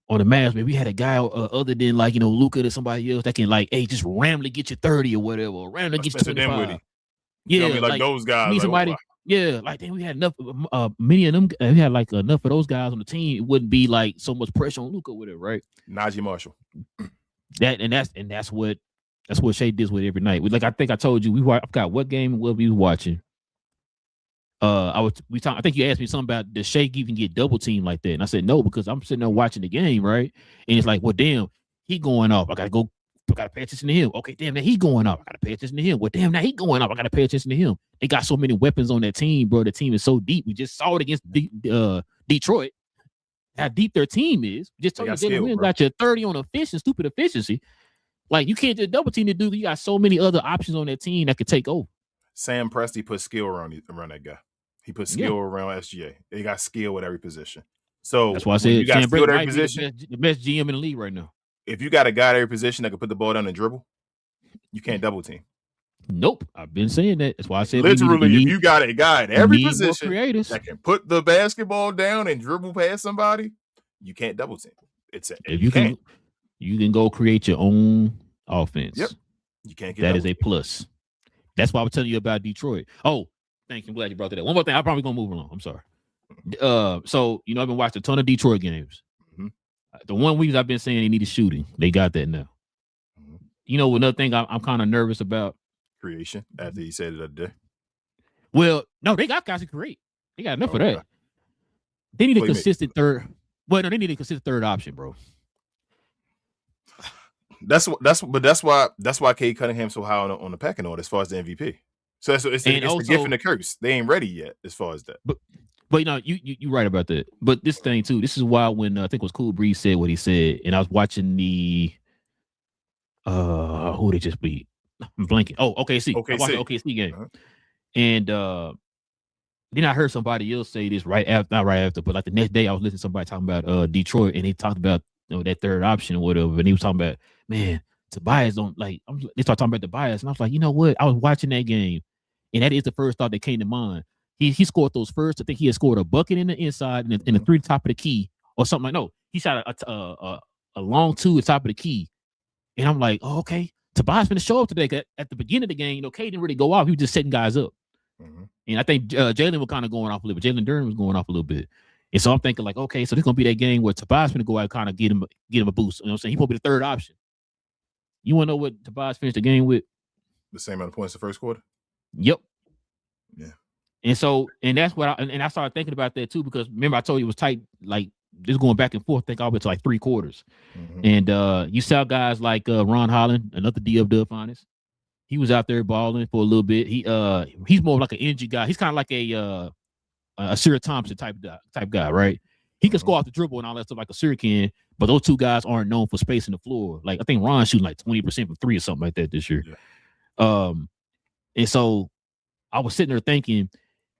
On the Mavs, man, we had a guy other than like, Luka or somebody else that can like, hey, just randomly get you 30 or whatever, or randomly get you 25. Yeah, like those guys. Like, somebody, like then we had enough. Many of them, we had like enough of those guys on the team. It wouldn't be like so much pressure on Luka with it, right? Najee Marshall. That's what Shea does with every night. Like I think I told you, I forgot what game we was watching. I think you asked me something about the Shea even get double teamed like that, and I said no because I'm sitting there watching the game, right? And it's like, well, damn, he going off. I gotta pay attention to him. Okay, damn, now he going off. I gotta pay attention to him. Well, damn, now he going off. I gotta pay attention to him. They got so many weapons on that team, bro. The team is so deep. We just saw it against Detroit. How deep their team is. Just told you Jalen Williams got you 30 on stupid efficiency. Like you can't just double team the dude. You got so many other options on that team that could take over. Sam Presti put skill around that guy. He put skill around SGA. They got skill at every position. So that's why I said you got skill at every position. The best GM in the league right now. If you got a guy at every position that can put the ball down and dribble, you can't double team. Nope. I've been saying that. That's why I said literally, if you got a guy at every position that can put the basketball down and dribble past somebody, you can't double team. You can go create your own offense. Yep. You can't get that is a plus. That's why I was telling you about Detroit. Oh, thank you. I'm glad you brought that up. One more thing. I'm probably gonna move along. I'm sorry. So I've been watching a ton of Detroit games. Mm-hmm. The one week I've been saying they needed shooting. They got that now. Mm-hmm. Another thing I'm kind of nervous about. Creation after you said it the other day. Well, no, they got guys to create. They got enough of that. They need a consistent third. Well, no, they need a consistent third option, bro. That's why Cade Cunningham's so high on the pecking order as far as the MVP. So it's the gift and the curse. They ain't ready yet as far as that. But you're right about that. But this thing too, this is why when I think it was Cool Breeze said what he said, and I was watching the who they just beat. I'm blanking. Oh, OKC. I watched the OKC game. Uh-huh. And then I heard somebody else say this not right after, but like the next day I was listening to somebody talking about Detroit, and he talked about that third option or whatever, and he was talking about, man, Tobias don't like. They start talking about Tobias, and I was like, you know what? I was watching that game, and that is the first thought that came to mind. He scored those first. I think he had scored a bucket in the inside and the 3 top of the key or something like. No, he shot a long 2 at top of the key, and I'm like, oh, okay. Tobias finna show up today. At the beginning of the game, Cade didn't really go off. He was just setting guys up. Mm-hmm. And I think Jalen was kind of going off a little bit. Jalen Duren was going off a little bit. And so I'm thinking like, okay, so this is going to be that game where Tobias finna go out and kind of get him a boost. You know what I'm saying? He will be the third option. You want to know what Tobias finished the game with? The same amount of points the first quarter? Yep. Yeah. And that's what I started thinking about that too, because remember I told you it was tight, like just going back and forth, I think all the way to like 3 quarters. Mm-hmm. And you saw guys like Ron Holland, another D-Dub finest. He was out there balling for a little bit. He's more of like an energy guy. He's kind of like a Sir Thompson type guy, right? He can score off the dribble and all that stuff like a Sir can, but those two guys aren't known for spacing the floor. Like I think Ron's shooting like 20% from 3 or something like that this year. Yeah. And so I was sitting there thinking,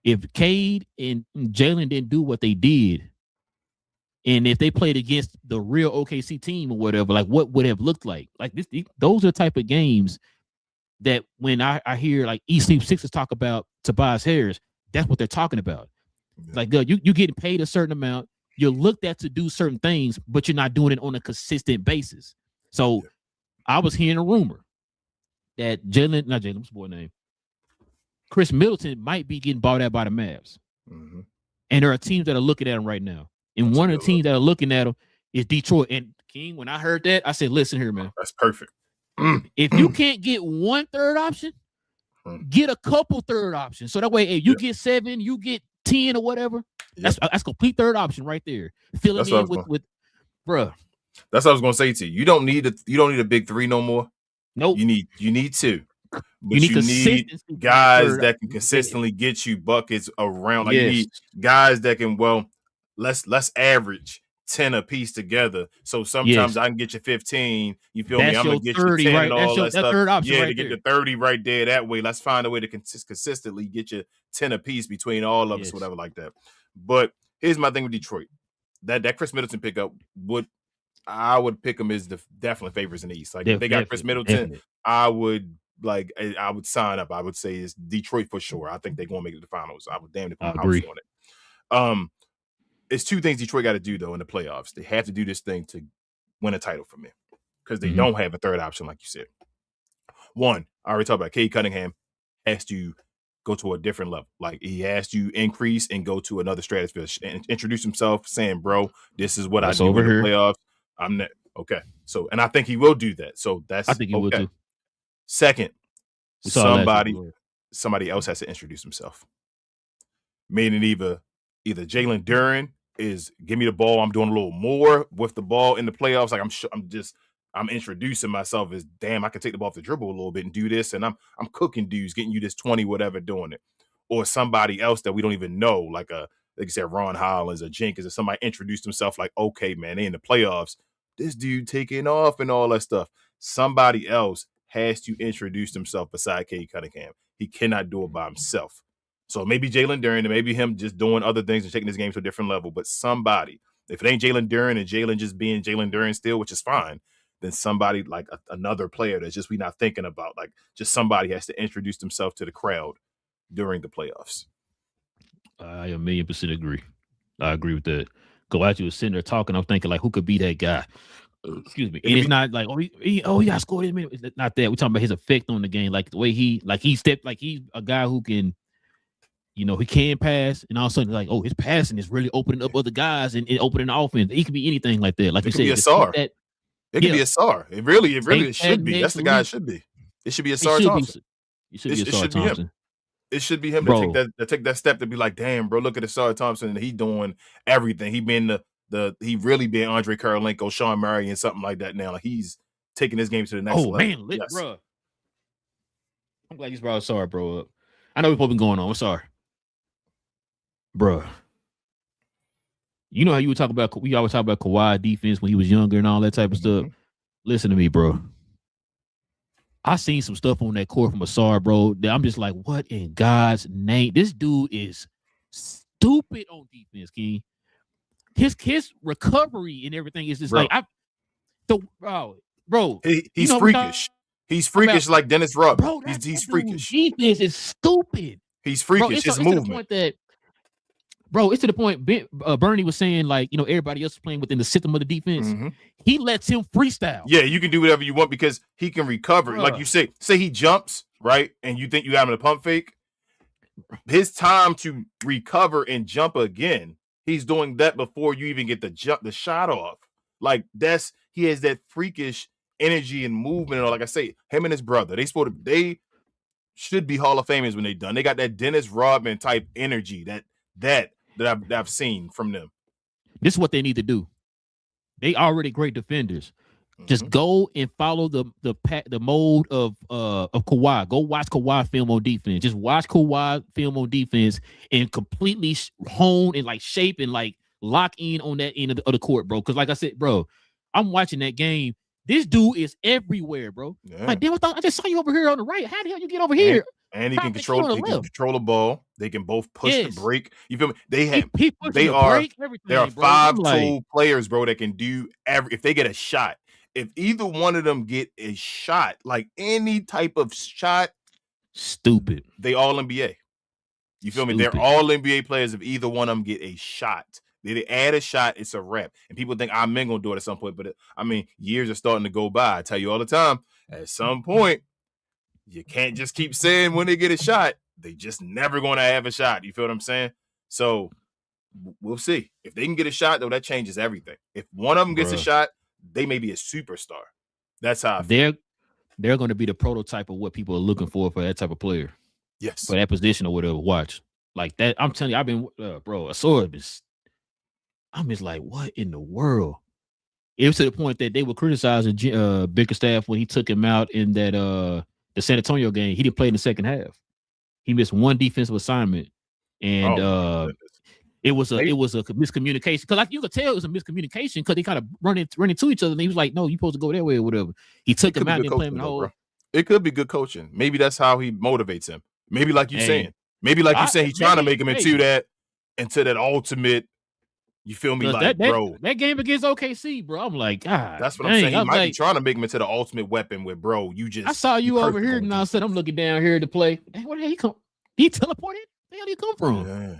if Cade and Jalen didn't do what they did, and if they played against the real OKC team or whatever, like what would it have looked like? Like those are the type of games that when I hear like East Sleep Sixers talk about Tobias Harris, that's what they're talking about. Yeah. Like you getting paid a certain amount, you're looked at to do certain things, but you're not doing it on a consistent basis. So I was hearing a rumor that what's the boy name? Chris Middleton might be getting bought out by the Mavs. Mm-hmm. And there are teams that are looking at him right now. And one of the teams that are looking at him is Detroit. And King, when I heard that, I said, listen here, man. That's perfect. If you can't get one third option, get a couple third options. So that way, if you get 7, you get 10 or whatever. That's complete third option right there. Filling in with bruh. That's what I was gonna say to you. You don't need a big 3 no more. Nope. You need 2. But you need guys that can consistently get you buckets around. Like you need guys that can, let's average 10 a piece together. So sometimes I can get you 15. You feel me? I'm gonna get 30, you 10 and all that stuff. Third option to get the 30 right there that way. Let's find a way to consistently get you 10 a piece between all of us, whatever like that. But here's my thing with Detroit. That Chris Middleton pickup I would pick him as the definitely favorites in the East. Like if they got Chris Middleton, I would sign up. I would say it's Detroit for sure. I think they're gonna make it to the finals. I would damn if I'm on it. It's 2 things Detroit got to do though in the playoffs. They have to do this thing to win a title for me because they don't have a third option, like you said. One, I already talked about Cade Cunningham has to go to a different level. Like he has to increase and go to another stratosphere and introduce himself, saying, "Bro, this is what I do in the playoffs." I'm not okay. So, and I think he will do that. So I think he will too. Second, somebody else has to introduce himself. Meaning either Jalen Duren is give me the ball. I'm doing a little more with the ball in the playoffs. Like I'm introducing myself as damn. I can take the ball off the dribble a little bit and do this, and I'm cooking dudes, getting you this 20, whatever, doing it. Or somebody else that we don't even know, like you said, Ron Hollins or Jenkins, or somebody introduced himself like, okay, man, they in the playoffs. This dude taking off and all that stuff. Somebody else has to introduce himself beside Cade Cunningham. He cannot do it by himself. So maybe Jalen Duren, and maybe him just doing other things and taking this game to a different level. But somebody, if it ain't Jalen Duren and Jalen just being Jalen Duren still, which is fine, then somebody like another player that's just we not thinking about. Like just somebody has to introduce himself to the crowd during the playoffs. I 1,000,000% agree. I agree with that. Go out, you was sitting there talking. I'm thinking like, who could be that guy? Excuse me. And it's not like he got scored this minute. It's not that. We're talking about his effect on the game, like the way he stepped, like he's a guy who can, he can pass, and all of a sudden like, his passing is really opening up other guys and opening the offense. He could be anything like that. Like you said, be a star. It could be a star. It really should be. That's the guy it should be. It should be a Sar Thompson. It should be a Sar Thompson. It should be him to take that step to be like, damn, bro, look at the Sar Thompson, and he doing everything. He been he really been Andre Karolinko, Sean Murray, and something like that now. Like he's taking his game to the next level. Man, bro. I'm glad you brought Sar, bro, up. I know we've both been going on. I'm sorry. Bro. You know how we always talk about Kawhi defense when he was younger and all that type of stuff. Listen to me, bro. I seen some stuff on that court from Asar, bro, that I'm just like, what in God's name? This dude is stupid on defense, King. His recovery and everything is just bro. He's freakish. He's freakish like Dennis Rodman. Bro, he's freakish. Defense is stupid. He's freakish. His movement. It's to the point Bernie was saying, like, everybody else is playing within the system of the defense. He lets him freestyle. Yeah, you can do whatever you want because he can recover. Bruh. Like you say he jumps, right? And you think you have him a pump fake. His time to recover and jump again, he's doing that before you even get the shot off. Like he has that freakish energy and movement. And like I say, him and his brother, they should be Hall of Famers when they're done. They got that Dennis Rodman type energy that I've seen from them. This is what they need to do. They already great defenders. Just go and follow the mode of Kawhi. Go watch Kawhi film on defense. Just watch Kawhi film on defense and completely hone and like shape and like lock in on that end of the court, bro. Because like I said, bro, I'm watching that game. This dude is everywhere, bro. Yeah. Like, damn, I just saw you over here on the right. How the hell you get over here? And he can control the ball. They can both push the break. You feel me? There are 5 tool players, bro, that can do if they get a shot. If either one of them get a shot, like any type of shot, stupid. They all NBA. You feel me? They're all NBA players. If either one of them get a shot, they add a shot, it's a wrap. And people think I'm gonna do it at some point, but years are starting to go by. I tell you all the time, at some point, you can't just keep saying when they get a shot, they just never gonna have a shot. You feel what I'm saying? So we'll see. If they can get a shot, though, that changes everything. If one of them gets a shot, they may be a superstar. That's how I feel. They're going to be the prototype of what people are looking for that type of player. Yes. For that position or whatever. Watch. Like that. I'm telling you, I've been, bro, I'm just like, what in the world? It was to the point that they were criticizing Bickerstaff when he took him out in that the San Antonio game. He didn't play in the second half. He missed one defensive assignment. And it was a miscommunication, because like you could tell it was a miscommunication because they kind of run into each other, and he was like, "No, you supposed to go that way or whatever." He took him out and played him the whole. It could be good coaching. Maybe that's how he motivates him. Maybe like you're saying. Maybe like you saying, he's trying to make him into that ultimate. You feel me, like bro? That game against OKC, bro. I'm like, God. That's what I'm saying. He might be trying to make him into the ultimate weapon. With bro, you just. I saw you over here, and I said, I'm looking down here to play. Hey, where the hell he come? He teleported. Where the hell he come from? Yeah.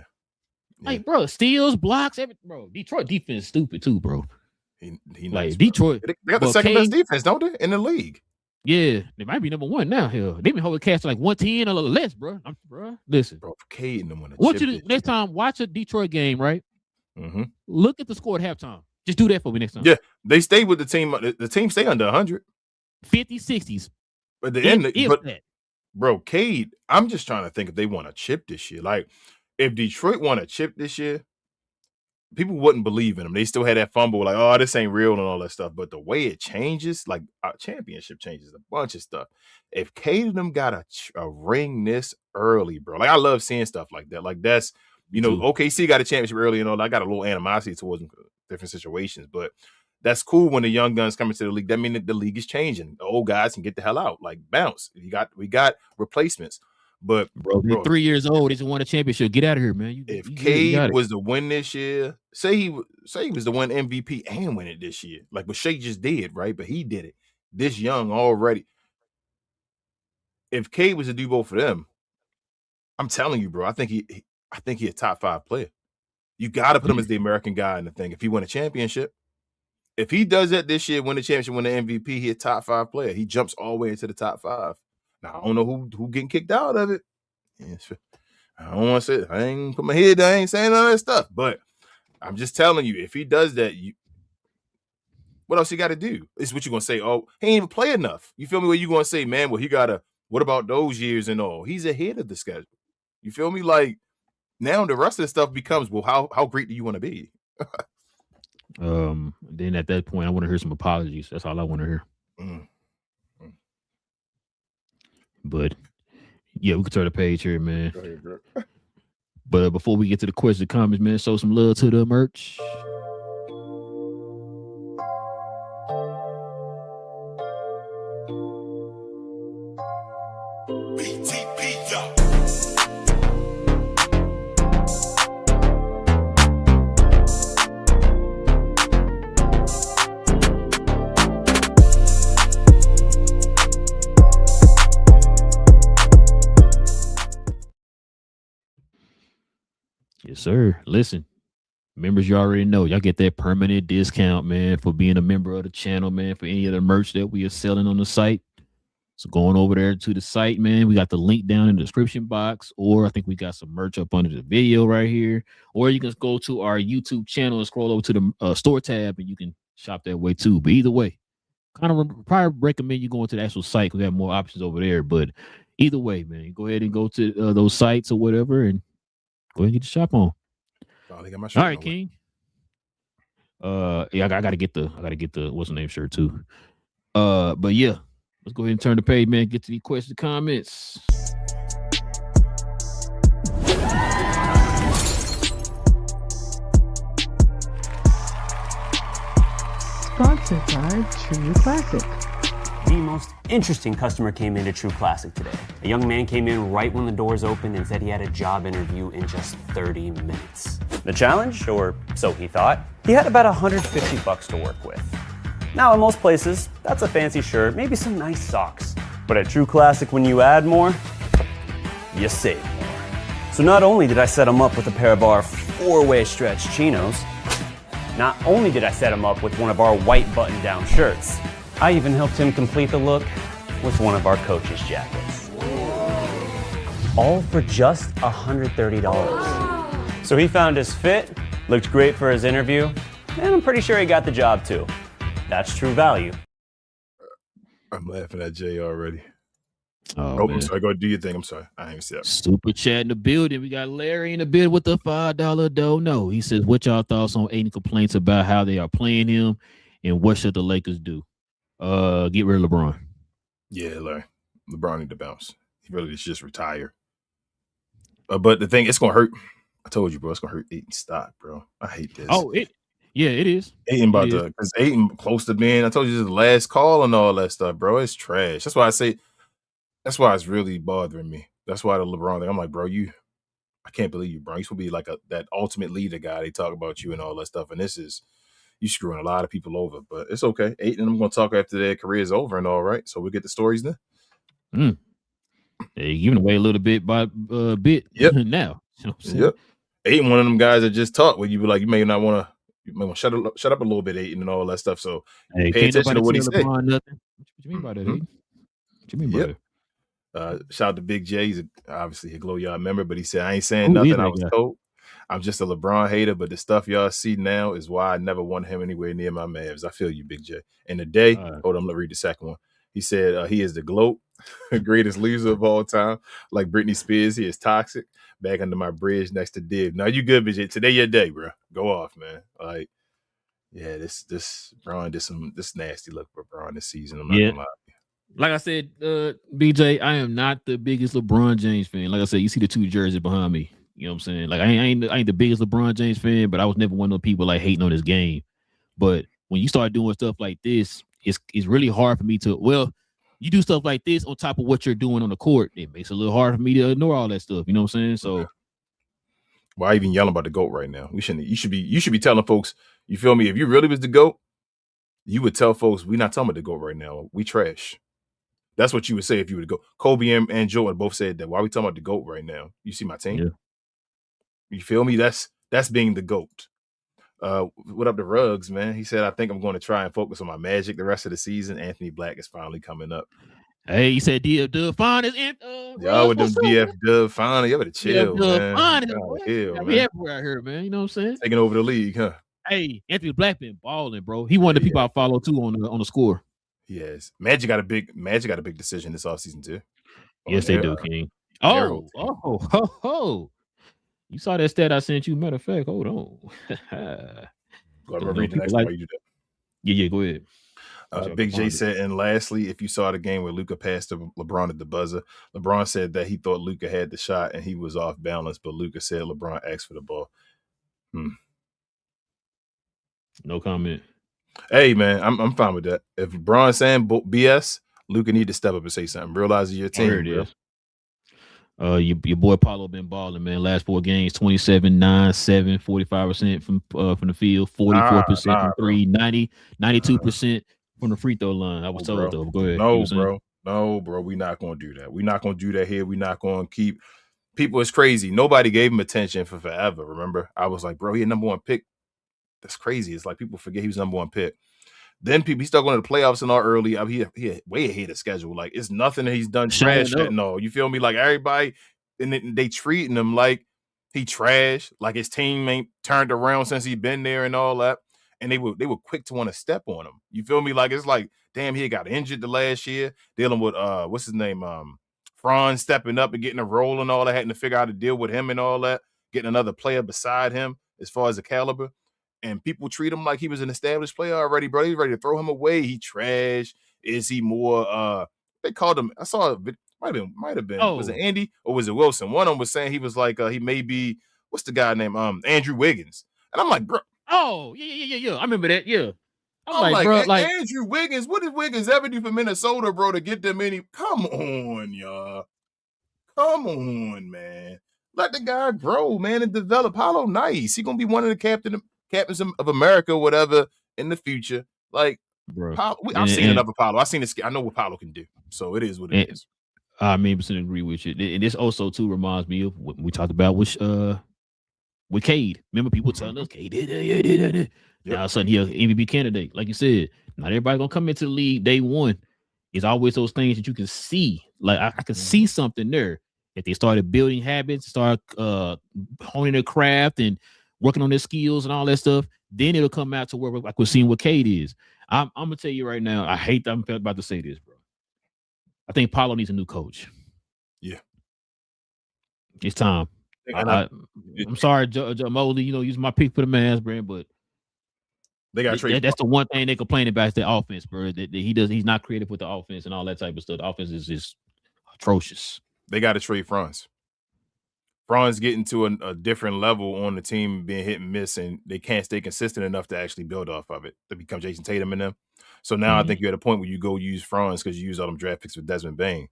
Like, bro, steals, blocks, everything. Bro, Detroit defense is stupid too, bro. He like Detroit. They got the second best defense, don't they, in the league? Yeah, they might be number 1 now. Hell, they been holding cast like 110 or less, bro. Listen, bro, Cade and them on the. Want you to next time watch a Detroit game, right? Mm-hmm. Look at the score at halftime. Just do that for me next time. Yeah, they stay with the team. The team stay under 100, 50, 60s. But the end, bro, Cade. I'm just trying to think if they want to chip this year. Like, if Detroit want to chip this year, people wouldn't believe in them. They still had that fumble, like, oh, this ain't real and all that stuff. But the way it changes, like our championship changes a bunch of stuff. If Cade and them got a ring this early, bro, like I love seeing stuff like that. Like that's, OKC got a championship early and all. I got a little animosity towards them, different situations, but that's cool when the young guns come into the league. That means that the league is changing. The old guys can get the hell out, like bounce. We got replacements. But bro, 3 years old, he's won a championship. Get out of here, man. If Cade was to win this year, say he was to win MVP and win it this year, like what Shea just did, right? But he did it this young already. If Cade was to do both for them, I'm telling you, bro, I think he a top 5 player. You got to put him as the American guy in the thing. If he win a championship, if he does that this year, win the championship, win the MVP, he a top 5 player. He jumps all the way into the top 5. Now, I don't know who getting kicked out of it. I don't want to say, I ain't put my head down, I ain't saying all that stuff. But I'm just telling you, if he does that, what else he got to do? It's what you're going to say, oh, he ain't even play enough. You feel me? What you going to say, man, well, he got to, what about those years and all? He's ahead of the schedule. You feel me? Like, now the rest of the stuff becomes, well, how great do you want to be? Then at that point, I want to hear some apologies. That's all I want to hear. But yeah, we can turn the page here, man. Go ahead, bro. But before we get to the questions and comments, man, show some love to the merch. Yes, sir. Listen, members, you already know. Y'all get that permanent discount, man, for being a member of the channel, man, for any of the merch that we are selling on the site. So going over there to the site, man, we got the link down in the description box, or I think we got some merch up under the video right here, or you can go to our YouTube channel and scroll over to the store tab, and you can shop that way too. But either way, kind of probably recommend you going to the actual site because we have more options over there. But either way, man, go ahead and go to those sites or whatever and go ahead and get the shop on. All right, King. Yeah, I gotta get the what's the name shirt too. But yeah, let's go ahead and turn the page, man. Get to the questions, comments. Sponsored by True Classic. The most interesting customer came into True Classic today. A young man came in right when the doors opened and said he had a job interview in just 30 minutes. The challenge, or so he thought, he had about $150 to work with. Now, in most places, that's a fancy shirt, maybe some nice socks. But at True Classic, when you add more, you save more. So not only did I set him up with a pair of our 4-way stretch chinos, not only did I set him up with one of our white button-down shirts, I even helped him complete the look with one of our coach's jackets. All for just $130. So he found his fit, looked great for his interview, and I'm pretty sure he got the job too. That's true value. I'm laughing at Jay already. Oh, I'm sorry. Go do your thing. I'm sorry. I didn't even see that. Super chat in the building. We got Larry in the building with the $5 don't know. He says, "What y'all thoughts on Aiden complaints about how they are playing him, and what should the Lakers do? Get rid of LeBron." Yeah, Larry. LeBron need to bounce. He really should just retire. But the thing, it's gonna hurt. I told you, bro. It's gonna hurt Aiden's stock, bro. I hate this. Oh, it is. Aiden about to, because Aiden close to being. I told you this is the last call and all that stuff, bro. It's trash. That's why I say. That's why it's really bothering me. That's why the LeBron thing. I'm like, bro, I can't believe you, bro. You supposed to be like that ultimate leader guy. They talk about you and all that stuff, and this is you screwing a lot of people over. But it's okay. Aiden and I'm gonna talk after their career is over and all right. So we get the stories then. They're giving away a little bit by bit. Yep. Now. You know yep. Aiden, one of them guys that just talk where you be like, you may want to shut up a little bit, Aiden, and all that stuff. So pay attention to what he said. What you mean by that, Aiden? What you mean by that? Shout out to Big J. He's obviously a GloYard member, but he said, I ain't saying nothing. I was told. I'm just a LeBron hater, but the stuff y'all see now is why I never want him anywhere near my Mavs. I feel you, Big J. And today, hold on, let me read the second one. He said he is the GLOAT, greatest loser of all time. Like Britney Spears, he is toxic. Back under my bridge next to Div. Now you good, Big J. Today your day, bro. Go off, man. Like, yeah, this Bron did this nasty look for Bron this season. I'm not gonna lie. Like I said, BJ, I am not the biggest LeBron James fan. Like I said, you see the two jerseys behind me. You know what I'm saying? Like I ain't the biggest LeBron James fan, but I was never one of those people like hating on his game. But when you start doing stuff like this, it's really hard for me to. Well, you do stuff like this on top of what you're doing on the court. It makes it a little hard for me to ignore all that stuff. You know what I'm saying? So, why even yelling about the GOAT right now? You should be telling folks. You feel me? If you really was the GOAT, you would tell folks we're not talking about the GOAT right now. We trash. That's what you would say if you would go. Kobe and Jordan both said that. Why are we talking about the GOAT right now? You see my team? Yeah. You feel me? That's being the GOAT. What up the Rugs, man? He said, I think I'm going to try and focus on my Magic the rest of the season. Anthony Black is finally coming up. Hey, he said DF Dub finest. Y'all with them DF Dub finally. You better chill, man. Finest, we everywhere out here, man. You know what I'm saying? Taking over the league, huh? Hey, Anthony Black been balling, bro. He one of the people I follow too on the score. Yes, Magic got a big decision this offseason too. Yes, they do, King. Oh. You saw that stat I sent you. Matter of fact, hold on. I'm gonna read the next one while you do that. Yeah, go ahead. Big J said, and lastly, if you saw the game where Luka passed to LeBron at the buzzer, LeBron said that he thought Luka had the shot and he was off balance, but Luka said LeBron asked for the ball. No comment. Hey, man, I'm fine with that. If LeBron's saying BS, Luka need to step up and say something. Realize your team. Here it is. Your boy Paulo been balling, man. Last 4 games, 27, 9, 7, 45% from the field, 44% from three, 92% from the free throw line. I was told though. Go ahead. No, bro. We're not gonna do that. We're not gonna do that here. We're not gonna keep people. It's crazy. Nobody gave him attention for forever. Remember, I was like, bro, he a number 1 pick. That's crazy. It's like people forget he was number 1 pick. Then he started going to the playoffs and all early. I mean, he way ahead of schedule. Like it's nothing that he's done trash at. No, you feel me? Like everybody, and they treating him like he trash. Like his team ain't turned around since he been there and all that. And they were quick to want to step on him. You feel me? Like it's like, damn, he got injured the last year, dealing with what's his name, Franz stepping up and getting a role and all that, having to figure out how to deal with him and all that, getting another player beside him as far as the caliber. and people treat him like he was an established player already, bro. He's ready to throw him away. He trash. Is he more? They called him. I saw it. Might have been. Was it Andy or was it Wilson? One of them was saying he was like he may be. What's the guy named Andrew Wiggins? And I'm like, bro. Oh yeah. I remember that. Yeah. I'm like, bro, like Andrew Wiggins. What did Wiggins ever do for Minnesota, bro, to get them any? Come on, y'all. Come on, man. Let the guy grow, man, and develop. Paolo nice. He gonna be one of the captains of America, whatever, in the future. Like, bro, I've seen enough of Paolo. I've seen this. I know what Paolo can do. So it is what it is. I 100% agree with you. And this also too reminds me of what we talked about with Cade. Remember people telling us Cade did. Now all of a sudden he's an MVP candidate. Like you said, not everybody gonna come into the league day one. It's always those things that you can see. Like I can see something there. If they started building habits, start honing their craft and working on their skills and all that stuff, then it'll come out to where like we're seeing what Cade is. I'm gonna tell you right now, I hate that I'm about to say this, bro. I think Paolo needs a new coach. Yeah. It's time. I'm sorry, Joe Mosley, using my pick for the man's brand, but they got that's the one thing they complain about is the offense, bro. That he's not creative with the offense and all that type of stuff. The offense is just atrocious. They got to trade Franz. Franz getting to a different level on the team, being hit and miss, and they can't stay consistent enough to actually build off of it to become Jason Tatum and them. So now I think you're at a point where you go use Franz because you use all them draft picks with Desmond Bain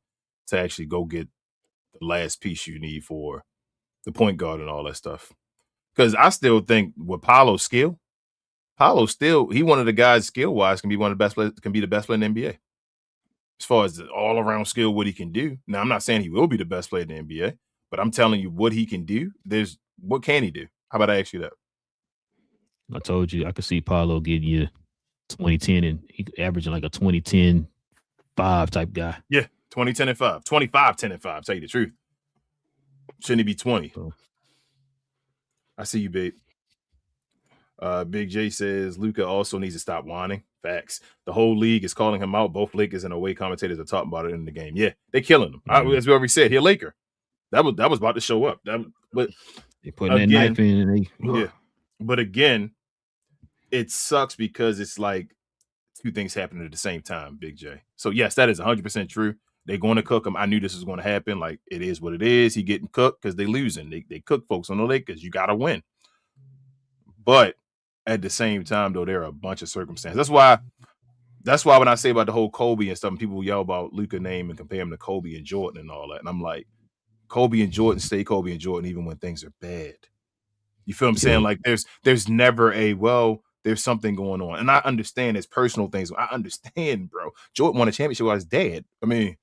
to actually go get the last piece you need for the point guard and all that stuff. Because I still think with Paolo's skill, he one of the guys skill wise can be one of the best players, can be the best player in the NBA. As far as the all around skill, what he can do. Now I'm not saying he will be the best player in the NBA, but I'm telling you what he can do. What can he do? How about I ask you that? I told you I could see Paolo getting you 2010 and he averaging like a 20-10-5 type guy. Yeah, 20-10 and 5. 25-10 and 5, tell you the truth. Shouldn't he be 20? So. I see you, babe. Big J says Luka also needs to stop whining. Facts. The whole league is calling him out. Both Lakers and away commentators are talking about it in the game. Yeah, they're killing him. As we already said, he a Laker. That was about to show up. But they putting that knife in and yeah. But again, it sucks because it's like two things happening at the same time, Big J. So yes, that is 100% true. They're going to cook him. I knew this was going to happen. Like it is what it is. He getting cooked because they losing. They cook folks on the Lakers. You got to win. But at the same time, though, there are a bunch of circumstances. That's why when I say about the whole Kobe and stuff, and people yell about Luka name and compare him to Kobe and Jordan and all that. And I'm like, Kobe and Jordan stay Kobe and Jordan even when things are bad. You feel what I'm saying? Like there's never there's something going on. And I understand it's personal things. I understand, bro. Jordan won a championship with his dad. I mean,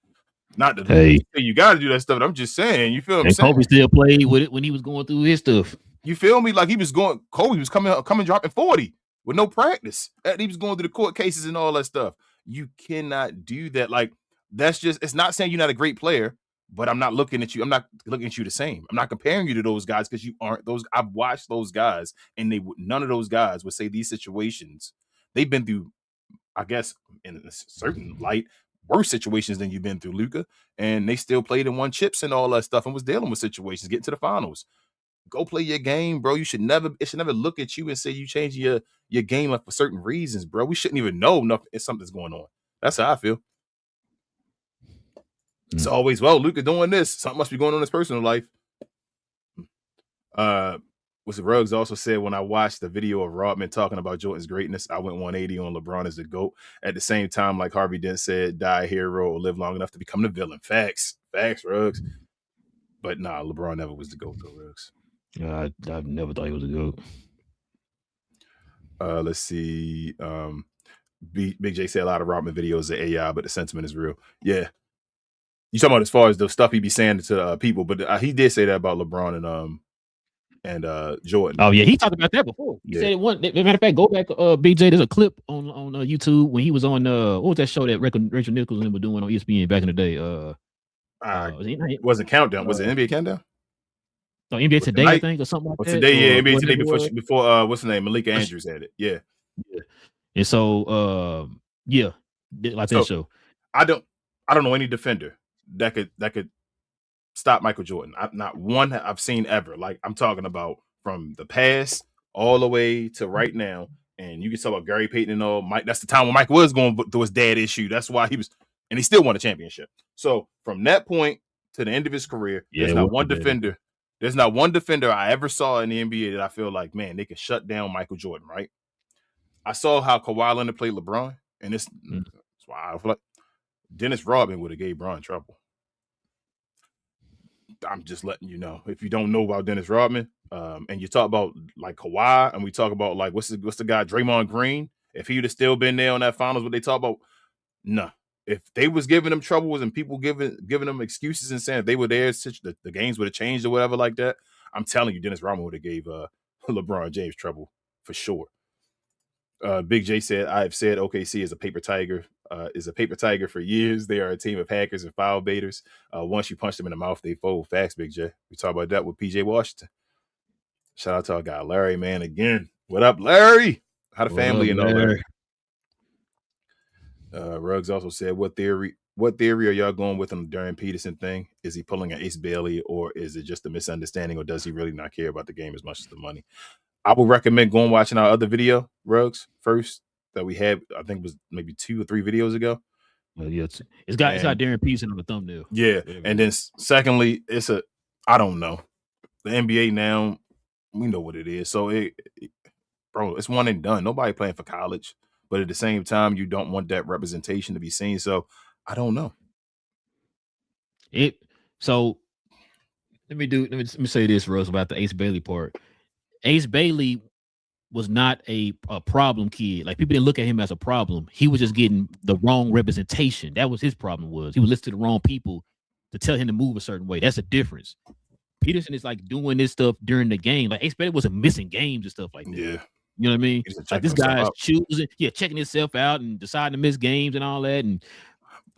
not that you got to do that stuff. But I'm just saying, you feel what I'm saying? Kobe still played with it when he was going through his stuff. You feel me? Like Kobe was coming dropping 40 with no practice. He was going through the court cases and all that stuff. You cannot do that. Like it's not saying you're not a great player, but I'm not looking at you. I'm not looking at you the same. I'm not comparing you to those guys because you aren't those. I've watched those guys and none of those guys would say these situations. They've been through, I guess, in a certain light, worse situations than you've been through, Luka, and they still played and won chips and all that stuff and was dealing with situations, getting to the finals. Go play your game, bro. It should never look at you and say you change your game up for certain reasons, bro. We shouldn't even know nothing if something's going on. That's how I feel. It's always, Luka doing this. Something must be going on in his personal life. What's the Ruggs also said when I watched the video of Rodman talking about Jordan's greatness, I went 180 on LeBron as the GOAT. At the same time, like Harvey Dent said, die a hero or live long enough to become the villain. Facts, Ruggs. But nah, LeBron never was the GOAT though, Ruggs. I've never thought he was a GOAT. Let's see. Big J said a lot of Rodman videos are AI, but the sentiment is real. Yeah. You talking about as far as the stuff he be saying to people, but he did say that about LeBron and Jordan. Oh yeah, he talked about that before. He said one. Matter of fact, go back. BJ, there's a clip on YouTube when he was on what was that show that Rachel Nichols was doing on ESPN back in the day? Wasn't Countdown? Was it NBA Countdown? No, NBA Today, I think, or something like that. Today, yeah, NBA Today before what's the name? Malika Andrews had it. Yeah. And so like that show. I don't know any defender that could stop Michael Jordan. Not one I've seen ever. Like I'm talking about from the past all the way to right now. And you can talk about Gary Payton and all. Mike, that's the time when Mike was going through his dad issue. That's why he was, and he still won a championship. So from that point to the end of his career, there's not one defender. There's not one defender I ever saw in the NBA that I feel like, man, they could shut down Michael Jordan, right? I saw how Kawhi Leonard played LeBron, and that's why I feel like Dennis Rodman would have gave Bron trouble. I'm just letting you know. If you don't know about Dennis Rodman, and you talk about like Kawhi, and we talk about like what's the guy Draymond Green, if he would have still been there on that finals, what they talk about, no. If they was giving them troubles and people giving them excuses and saying if they were there, the games would have changed or whatever like that, I'm telling you, Dennis Rodman would have gave LeBron James trouble for sure. Big J said, I've said OKC is a paper tiger. For years. They are a team of hackers and foul baiters. Once you punch them in the mouth, they fold. Facts, Big J. We talk about that with PJ Washington. Shout out to our guy Larry, man. Again, what up, Larry? How the family and all that? Ruggs also said, what theory are y'all going with on the Darian Peterson thing? Is he pulling an Ace Bailey, or is it just a misunderstanding, or does he really not care about the game as much as the money? I would recommend going watching our other video, Ruggs, first, that we had, I think it was maybe 2 or 3 videos ago. Yeah, it's got Darian Peterson on the thumbnail. Yeah, and then secondly, I don't know. The NBA now, we know what it is. So, bro, it's one and done. Nobody playing for college. But at the same time, you don't want that representation to be seen. So I don't know. So let me say this, Rose, about the Ace Bailey part. Ace Bailey was not a problem kid. Like, people didn't look at him as a problem. He was just getting the wrong representation. That was his problem. He was listening to the wrong people to tell him to move a certain way. That's a difference. Peterson is like doing this stuff during the game. Like, Ace Bailey wasn't missing games and stuff like that. Yeah. You know what I mean? Like, this guy is choosing, checking himself out and deciding to miss games and all that. And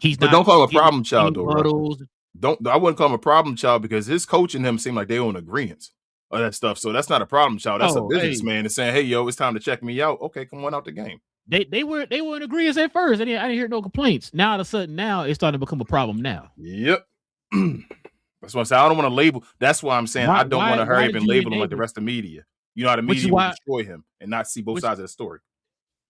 but don't call him a problem child, though. I wouldn't call him a problem child because his coach and him seem like they own agreements of that stuff. So that's not a problem child. That's a businessman that's saying, hey, yo, it's time to check me out. Okay, come on out the game. They were in agreement at first. I didn't hear no complaints. Now, all of a sudden, it's starting to become a problem now. Yep. That's what I'm saying. I don't want to label. That's why I'm saying I don't want to hurry up and label him like the rest of the media. You know how the media will destroy him and not see both sides of the story.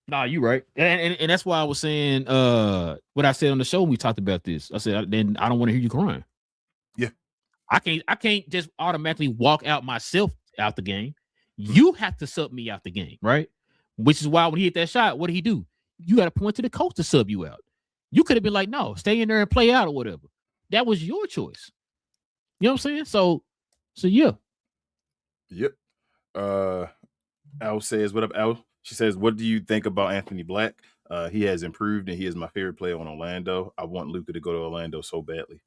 Nah, you're right. And that's why I was saying what I said on the show when we talked about this. I said, then I don't want to hear you crying. Yeah. I can't just automatically walk out myself out the game. You have to sub me out the game, right? Which is why when he hit that shot, what did he do? You got to point to the coach to sub you out. You could have been like, no, stay in there and play out or whatever. That was your choice. You know what I'm saying? So yeah. Yep. Al says, what up, Al? She says, what do you think about Anthony Black? He has improved and he is my favorite player on Orlando. I want Luka to go to Orlando so badly.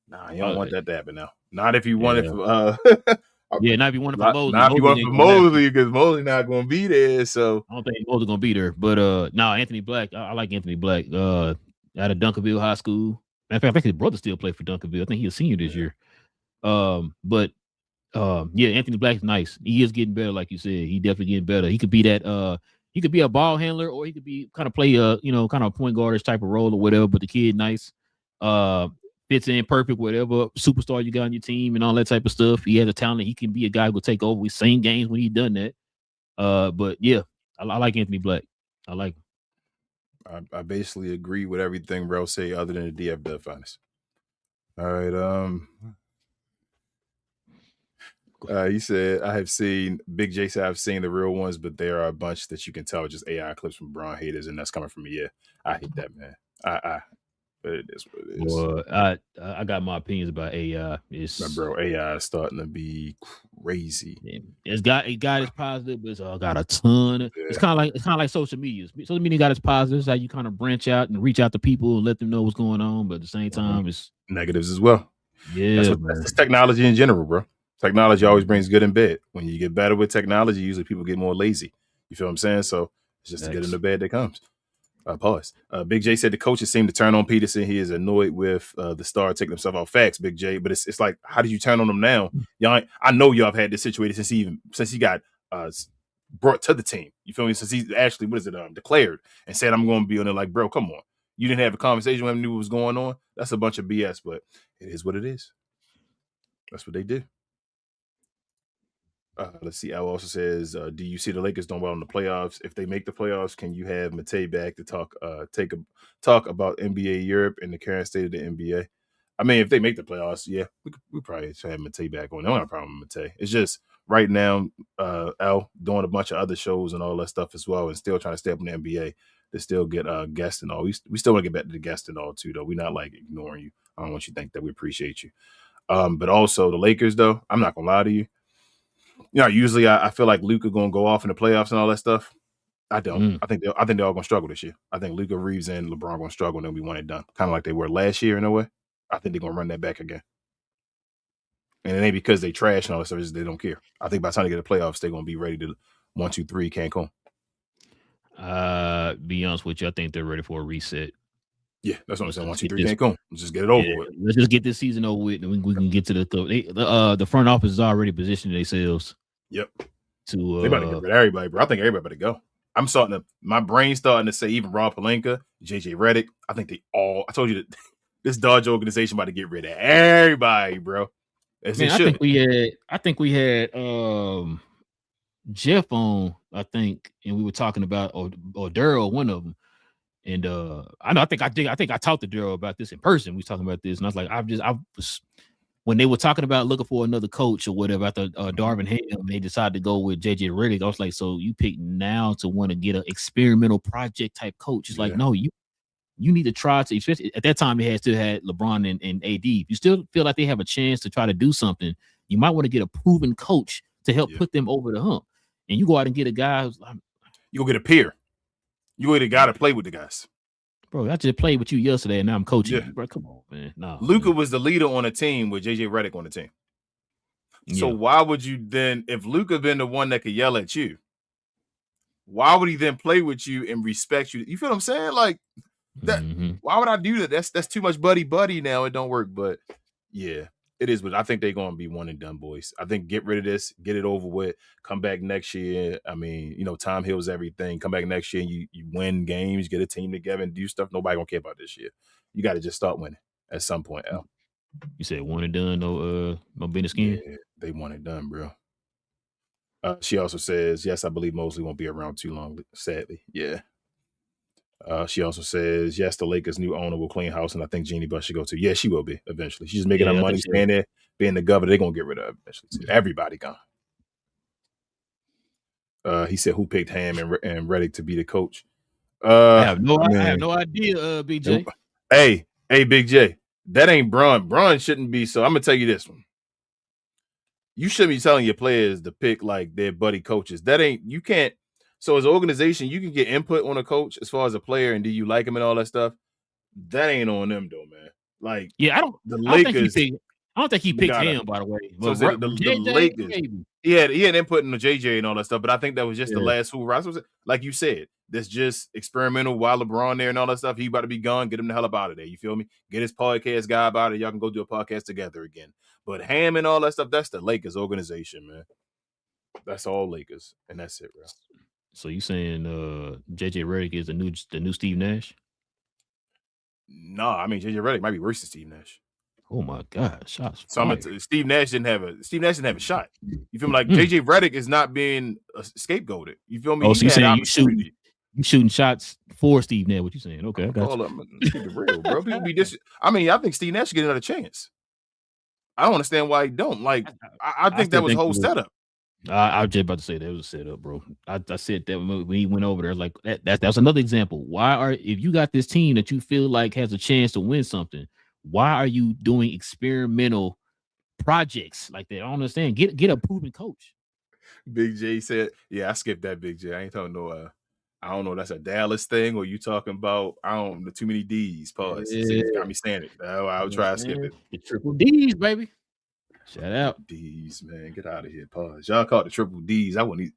Nah, you don't want that to happen now. Not if you want it for not if you want it for Mosley. Not if you want it for Mosley, because Mosley's not gonna be there. So I don't think Mosley's gonna be there. But Anthony Black, I like Anthony Black. Out of Duncanville High School. In fact, I think his brother still played for Duncanville. I think he's a senior this year. Anthony Black's nice. He is getting better, like you said. He definitely getting better. He could be that he could be a ball handler, or he could be kind of play kind of a point guardish type of role or whatever, but the kid nice. Fits in perfect, whatever superstar you got on your team and all that type of stuff. He has a talent. He can be a guy who will take over. We've seen games when he's done that. But yeah, I like Anthony Black. I like him. I basically agree with everything Rel say other than the DFW finest. All right. He said, I have seen, Big J said, I've seen the real ones, but there are a bunch that you can tell just AI clips from Bron haters, and that's coming from me. Yeah, I hate that, man. But it is what it is. Well, I got my opinions about AI. AI is starting to be crazy. Yeah. It got its positive, but it's got a ton of. It's kind of like social media. Social media got its positives, how you kind of branch out and reach out to people and let them know what's going on. But at the same time, it's negatives as well. Yeah, that's technology in general, bro. Technology always brings good and bad. When you get better with technology, usually people get more lazy. You feel what I'm saying? So it's just the good and the bad that comes. Pause. Big J said the coaches seem to turn on Peterson. He is annoyed with the star taking himself out. Facts, Big J. But it's like, how do you turn on him now? Y'all, I know y'all have had this situation since he got brought to the team. You feel me? Since he's actually declared and said I'm going to be on there. Like, bro, come on. You didn't have a conversation with him, knew what was going on. That's a bunch of BS. But it is what it is. That's what they do. Let's see. Al also says, "Do you see the Lakers doing well in the playoffs? If they make the playoffs, can you have Matei back to talk about NBA Europe and the current state of the NBA?" I mean, if they make the playoffs, yeah, we probably should have Matei back on. I don't have a problem with Matei. It's just right now, Al doing a bunch of other shows and all that stuff as well, and still trying to stay up in the NBA to still get guests and all. We still want to get back to the guests and all too, though. We're not like ignoring you. I don't want you to think that we appreciate you. But also the Lakers, though, I'm not gonna lie to you. Usually I feel like Luka gonna go off in the playoffs and all that stuff. I don't. I think they're all gonna struggle this year. I think Luka, Reeves, and LeBron gonna struggle, and they'll be one and done, kind of like they were last year in a way. I think they're gonna run that back again, and it ain't because they trash and all that stuff. It's just they don't care. I think by the time they get the playoffs, they're gonna be ready to 1, 2, 3 Cancun. Be honest with you, I think they're ready for a reset. Yeah, that's what I'm saying. 1, 2, 3 Cancun. Let's just get it over with. Let's just get this season over with, and we can get to the front office is already positioning themselves. Yep. They about to get rid of everybody, bro. I think everybody better go. My brain's starting to say even Rob Pelinka, JJ Redick. I think they all. I told you that this Dodge organization about to get rid of everybody, bro. I think we had Jeff on, I think, and we were talking about or Daryl, one of them. And I think I talked to Daryl about this in person. We was talking about this, and I was like, when they were talking about looking for another coach or whatever after Darvin Ham, they decided to go with JJ Redick. I was like, so you pick now to want to get an experimental project type coach? It's like, no, you need to try to. Especially at that time, they still had LeBron and AD. You still feel like they have a chance to try to do something. You might want to get a proven coach to help put them over the hump. And you go out and get a guy who's like, you go get a peer. You ain't got to play with the guys. Bro, I just played with you yesterday, and now I'm coaching. Yeah. Bro, come on, man. No, Luka was the leader on the team with JJ Redick on the team. So why would you then, if Luka been the one that could yell at you, why would he then play with you and respect you? You feel what I'm saying? Like that. Why would I do that? That's too much buddy now. It don't work. But yeah, it is. But I think they're gonna be one and done, boys. I think get rid of this, get it over with, come back next year. I mean, time heals everything. Come back next year and you win games, get a team together and do stuff. Nobody gonna care about this year. You got to just start winning at some point, Al. You said one and done, no business skin? Yeah, they one and done, bro. She also says, yes, I believe Mosley won't be around too long, sadly. Yeah. She also says, yes, the Lakers' new owner will clean house, and I think Jeannie Buss should go too. Yeah, she will be eventually. She's making her money, staying there, being the governor. They're going to get rid of her eventually too. Everybody gone. He said, who picked Ham and Redick to be the coach? I have no idea, BJ. Hey, Big J. That ain't Bron. Bron shouldn't be. So I'm going to tell you this one. You shouldn't be telling your players to pick like their buddy coaches. You can't. So as an organization, you can get input on a coach as far as a player and do you like him and all that stuff. That ain't on them though, man. Like, yeah, I don't think he picked him, by the way. So the Lakers, he had input in the JJ and all that stuff, but I think that was just the last hoorah. Like you said, that's just experimental while LeBron there and all that stuff. He about to be gone. Get him the hell up out of there. You feel me? Get his podcast guy about it. Y'all can go do a podcast together again. But Ham and all that stuff, that's the Lakers organization, man. That's all Lakers, and that's it, bro. So you saying JJ Redick is the new Steve Nash? No, I mean JJ Redick might be worse than Steve Nash. Oh my God, shots. So Steve Nash didn't have a shot. You feel me? Like JJ Redick is not being scapegoated. You feel me? Oh, so you saying you shooting shots for Steve Nash? What you saying? Okay, I got you. Keep it real, bro. People be I think Steve Nash should get another chance. I don't understand why he don't. Like, I think that was a whole setup. I was just about to say that was a setup, bro. I said that when he went over there, like that's another example. If you got this team that you feel like has a chance to win something, why are you doing experimental projects like that? I don't understand. Get a proven coach. Big J said, "Yeah, I skipped that, Big J. I ain't talking no. I don't know. That's a Dallas thing, or you talking about? I don't know. Too many D's. Pause. Yeah. Got me saying it. I'll try to skip it. The triple D's, baby. Shout out D's, man. Get out of here. Pause. Y'all call it the triple D's. I wouldn't.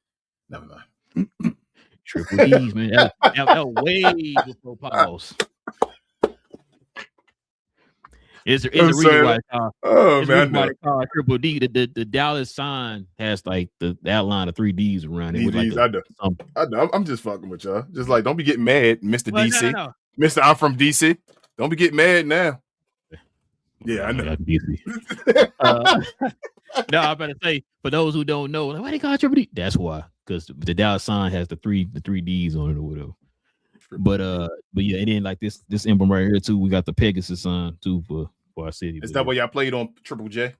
Never mind. Triple D's, man. That way before pause. Is a reason why it's called triple D. The Dallas sign has like the outline of 3 D's around it. D's, I know. I'm just fucking with y'all. Just like, don't be getting mad, Mr. DC. No. Mr. I'm from DC. Don't be getting mad now. Yeah, I know. No, I'm about to say for those who don't know, like, why they call it Triple D? That's why, because the dollar sign has the three D's on it or whatever. But yeah, and then like this emblem right here too. We got the Pegasus sign too for our city. Is that why y'all played on Triple J?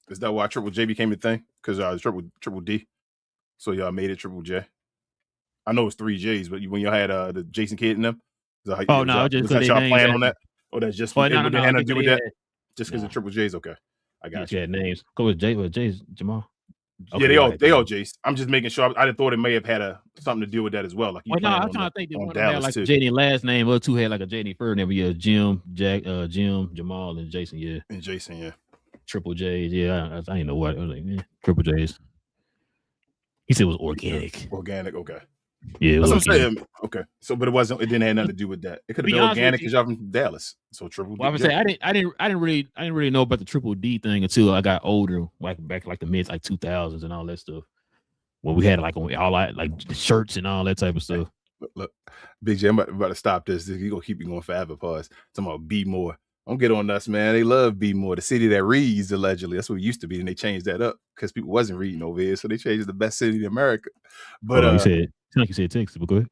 Is that why Triple J became a thing? Because Triple D. So y'all made it Triple J. I know it's 3 J's, but when y'all had the Jason Kidd in them, no, was that y'all plan on that? Or that's just what no, had to do with that? Just because of Triple J's, okay. I got you. Had names. Go with Jay's Jamal. Okay, yeah, they all Jace. I'm just making sure. I thought it may have had something to do with that as well. Like, I'm trying to think that one had like JD last name, other two had like a JD first name. Yeah, Jim, Jamal, and Jason. Yeah, and Jason. Yeah, Triple J's. Yeah, I didn't know what. I was like, Triple J's. He said it was organic. Organic. Okay. Yeah, that's what I'm saying. Okay, so but it wasn't. It didn't have nothing to do with that. It could have been organic because y'all from Dallas. So Triple D. I would say I didn't really know about the Triple D thing until I got older, like back like the mid 2000s and all that stuff. When we had like all like shirts and all that type of stuff. Look, Big J, I'm about to stop this. He's gonna keep you going forever. Pause. Talking about Be More. Don't get on us, man. They love Be More, the city that reads, allegedly. That's what it used to be, and they changed that up because people wasn't reading over here, so they changed it the best city in America. But you said Texas, but go ahead.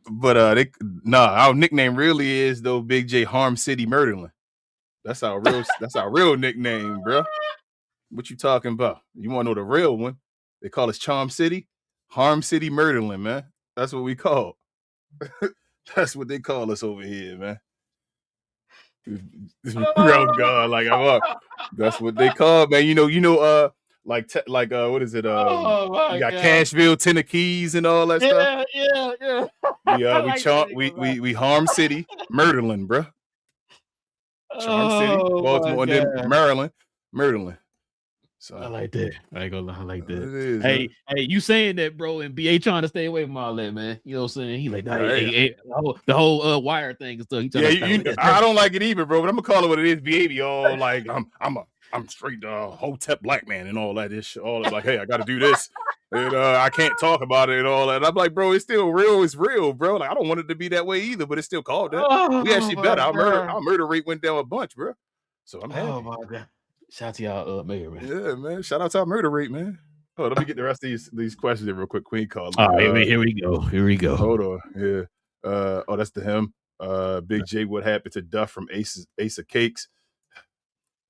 But our nickname really is though Big J Harm City Murderland. That's our real nickname, bro. What you talking about? You want to know the real one? They call us Charm City, Harm City Murderland, man. That's what we call. That's what they call us over here, man. Real God, like that's what they call, man. You know, what is it? You got Cashville, Tennessee, and all that stuff. Yeah. We Harm City, Murderland, bro. Charm City, Baltimore, and then Maryland, Murderland. So I like that. I ain't gonna lie, I like that. Hey, you saying that, bro, and BA trying to stay away from all that, man. You know what I'm saying? He like, the whole wire thing and stuff. I don't like it either, bro. But I'm gonna call it what it is. BA all like, I'm straight Hotep black man and all that. This shit, all like, hey, I got to do this, and I can't talk about it and all that. And I'm like, bro, it's still real. It's real, bro. Like, I don't want it to be that way either, but it's still called that. We actually better. Our murder rate went down a bunch, bro. So I'm happy. Oh my God. Shout out to y'all, mayor, man. Yeah, man. Shout out to our murder rate, man. Oh, let me get the rest of these questions in real quick. Queen call. Here we go. Hold on. Yeah. That's to him. Big J, what happened to Duff from Ace of Cakes?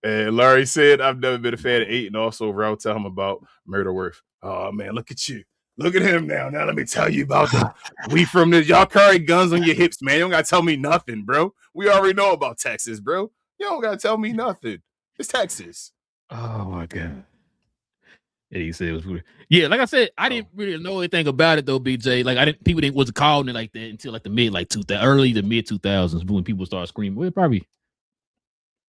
And Larry said, I've never been a fan of 8, and also Rel tell him about Murderworth. Oh man, look at you. Look at him now. Now let me tell you about we from this. Y'all carry guns on your hips, man. You don't gotta tell me nothing, bro. We already know about Texas, bro. You don't gotta tell me nothing. It's Texas. Oh my God. Yeah, he said it was weird. Yeah, like I said, I didn't really know anything about it though, BJ. Like people wasn't calling it like that until like the mid 2000s, early to mid 2000s when people started screaming. Well, probably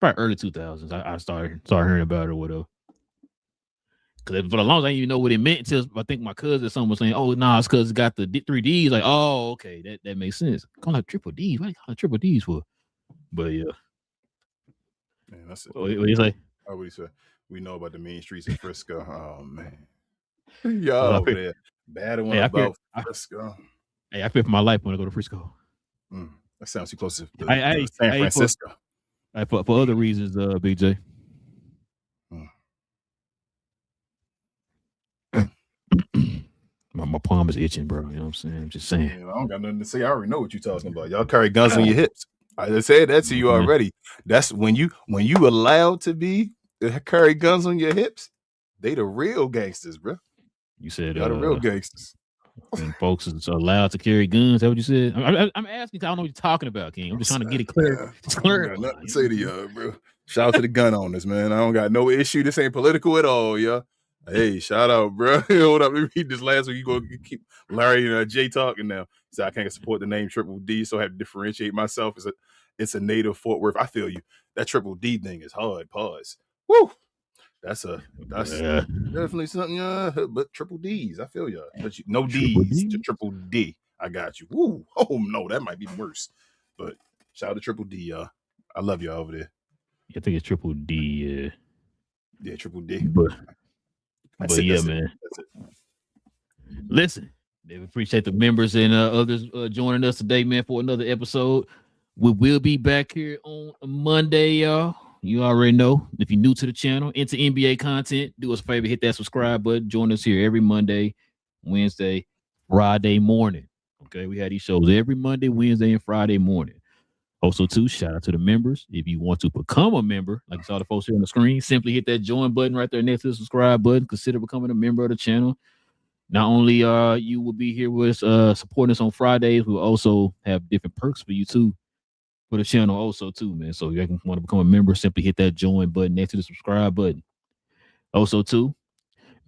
early 2000s. I started hearing about it or whatever. Because for the longest I didn't even know what it meant until I think my cousin or someone was saying, "Oh, nah, it's because it got the 3 Ds." Like, oh, okay, that makes sense. Call it triple Ds. What are you calling triple Ds for? But yeah. Man, that's it. What do you say? What do you say? We know about the mean streets of Frisco. Oh man, y'all over there battling about Frisco. Hey, I fear for my life when I go to Frisco. That sounds too close to San Francisco. For other reasons, BJ. My palm is itching, bro. You know what I'm saying? I'm just saying. I don't got nothing to say. I already know what you're talking about. Y'all carry guns on your hips. I said that to you already. That's when you allowed to carry guns on your hips. They the real gangsters, bro. You said y'all the real gangsters. And folks is allowed to carry guns. Is that what you said? I'm asking because I don't know what you're talking about, King. I'm just trying to get it clear. It's clear. I got nothing to say to y'all, bro. Shout out to the gun owners, man. I don't got no issue. This ain't political at all, y'all. Hey, shout out, bro. Hold up. Let me read this last one. You go keep Larry and Jay talking now. So I can't support the name Triple D, so I have to differentiate myself. It's a native Fort Worth. I feel you. That Triple D thing is hard. Pause. Woo. That's definitely something. But Triple D's. I feel y'all. But no D's to Triple D. I got you. Woo. Oh no, that might be worse. But shout out to Triple D, y'all. I love y'all over there. I think it's Triple D. Yeah, Triple D. But yeah, man. Listen, we appreciate the members and others joining us today, man, for another episode. We will be back here on Monday, y'all. You already know. If you're new to the channel, into NBA content, do us a favor, hit that subscribe button. Join us here every Monday, Wednesday, Friday morning. Okay, we have these shows every Monday, Wednesday, and Friday morning. Also, too, shout out to the members. If you want to become a member, like you saw the folks here on the screen, simply hit that join button right there next to the subscribe button. Consider becoming a member of the channel. Not only you will be here with supporting us on Fridays, we'll also have different perks for you too, for the channel also too, man. So if you want to become a member, simply hit that join button next to the subscribe button. Also too,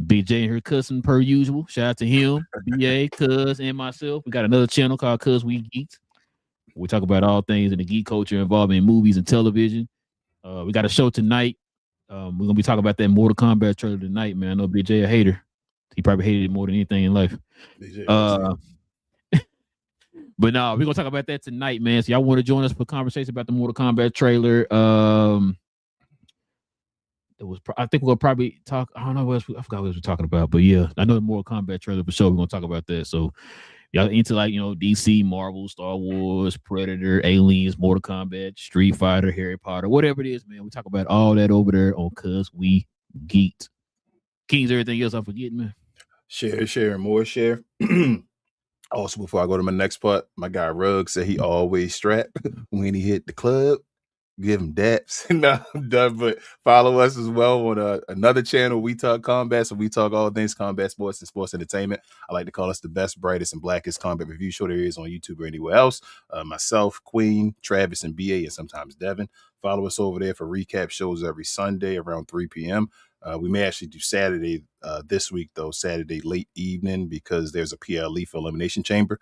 Big J and her cousin per usual. Shout out to him, BA, Cuz, and myself. We got another channel called Cuz We Geeked. We talk about all things in the geek culture involving movies and television. We got a show tonight. We're gonna be talking about that Mortal Kombat trailer tonight, man. I know Big J a hater. He probably hated it more than anything in life. But no, we're gonna talk about that tonight, man. So y'all want to join us for a conversation about the Mortal Kombat trailer? I think we'll probably talk. I don't know what else I forgot what we were talking about, but yeah, I know the Mortal Kombat trailer for sure. We're gonna talk about that. So y'all into like DC, Marvel, Star Wars, Predator, Aliens, Mortal Kombat, Street Fighter, Harry Potter, whatever it is, man. We talk about all that over there on Cuz We Geeked. Kings, everything else I'm forgetting, man. Share, and more share. Also, before I go to my next part, my guy Rugg said he always strap when he hit the club. Give him daps. No, I'm done. But follow us as well on another channel. We talk combat, so we talk all things combat sports and sports entertainment. I like to call us the best, brightest, and blackest combat review show there is on YouTube or anywhere else. Myself, Queen, Travis, and BA, and sometimes Devin. Follow us over there for recap shows every Sunday around 3 p.m. We may actually do Saturday this week, though, Saturday late evening, because there's a PLE for Elimination Chamber.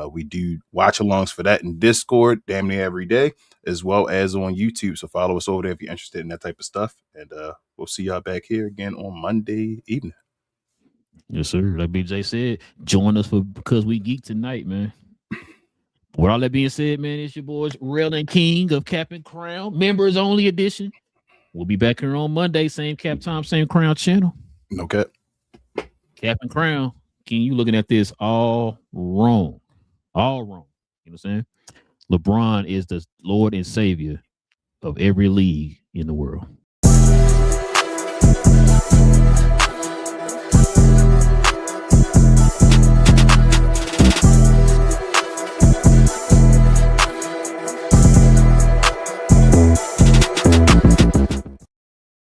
We do watch-alongs for that in Discord damn near every day, as well as on YouTube. So follow us over there if you're interested in that type of stuff. And we'll see y'all back here again on Monday evening. Yes, sir. Like BJ said, join us because we geek tonight, man. With all that being said, man, it's your boys Relle and King of Cap and Crown, members only edition. We'll be back here on Monday, same cap time, same crown channel. No cap. Cap and Crown. King, you looking at this all wrong. All wrong. You know what I'm saying? LeBron is the Lord and Savior of every league in the world.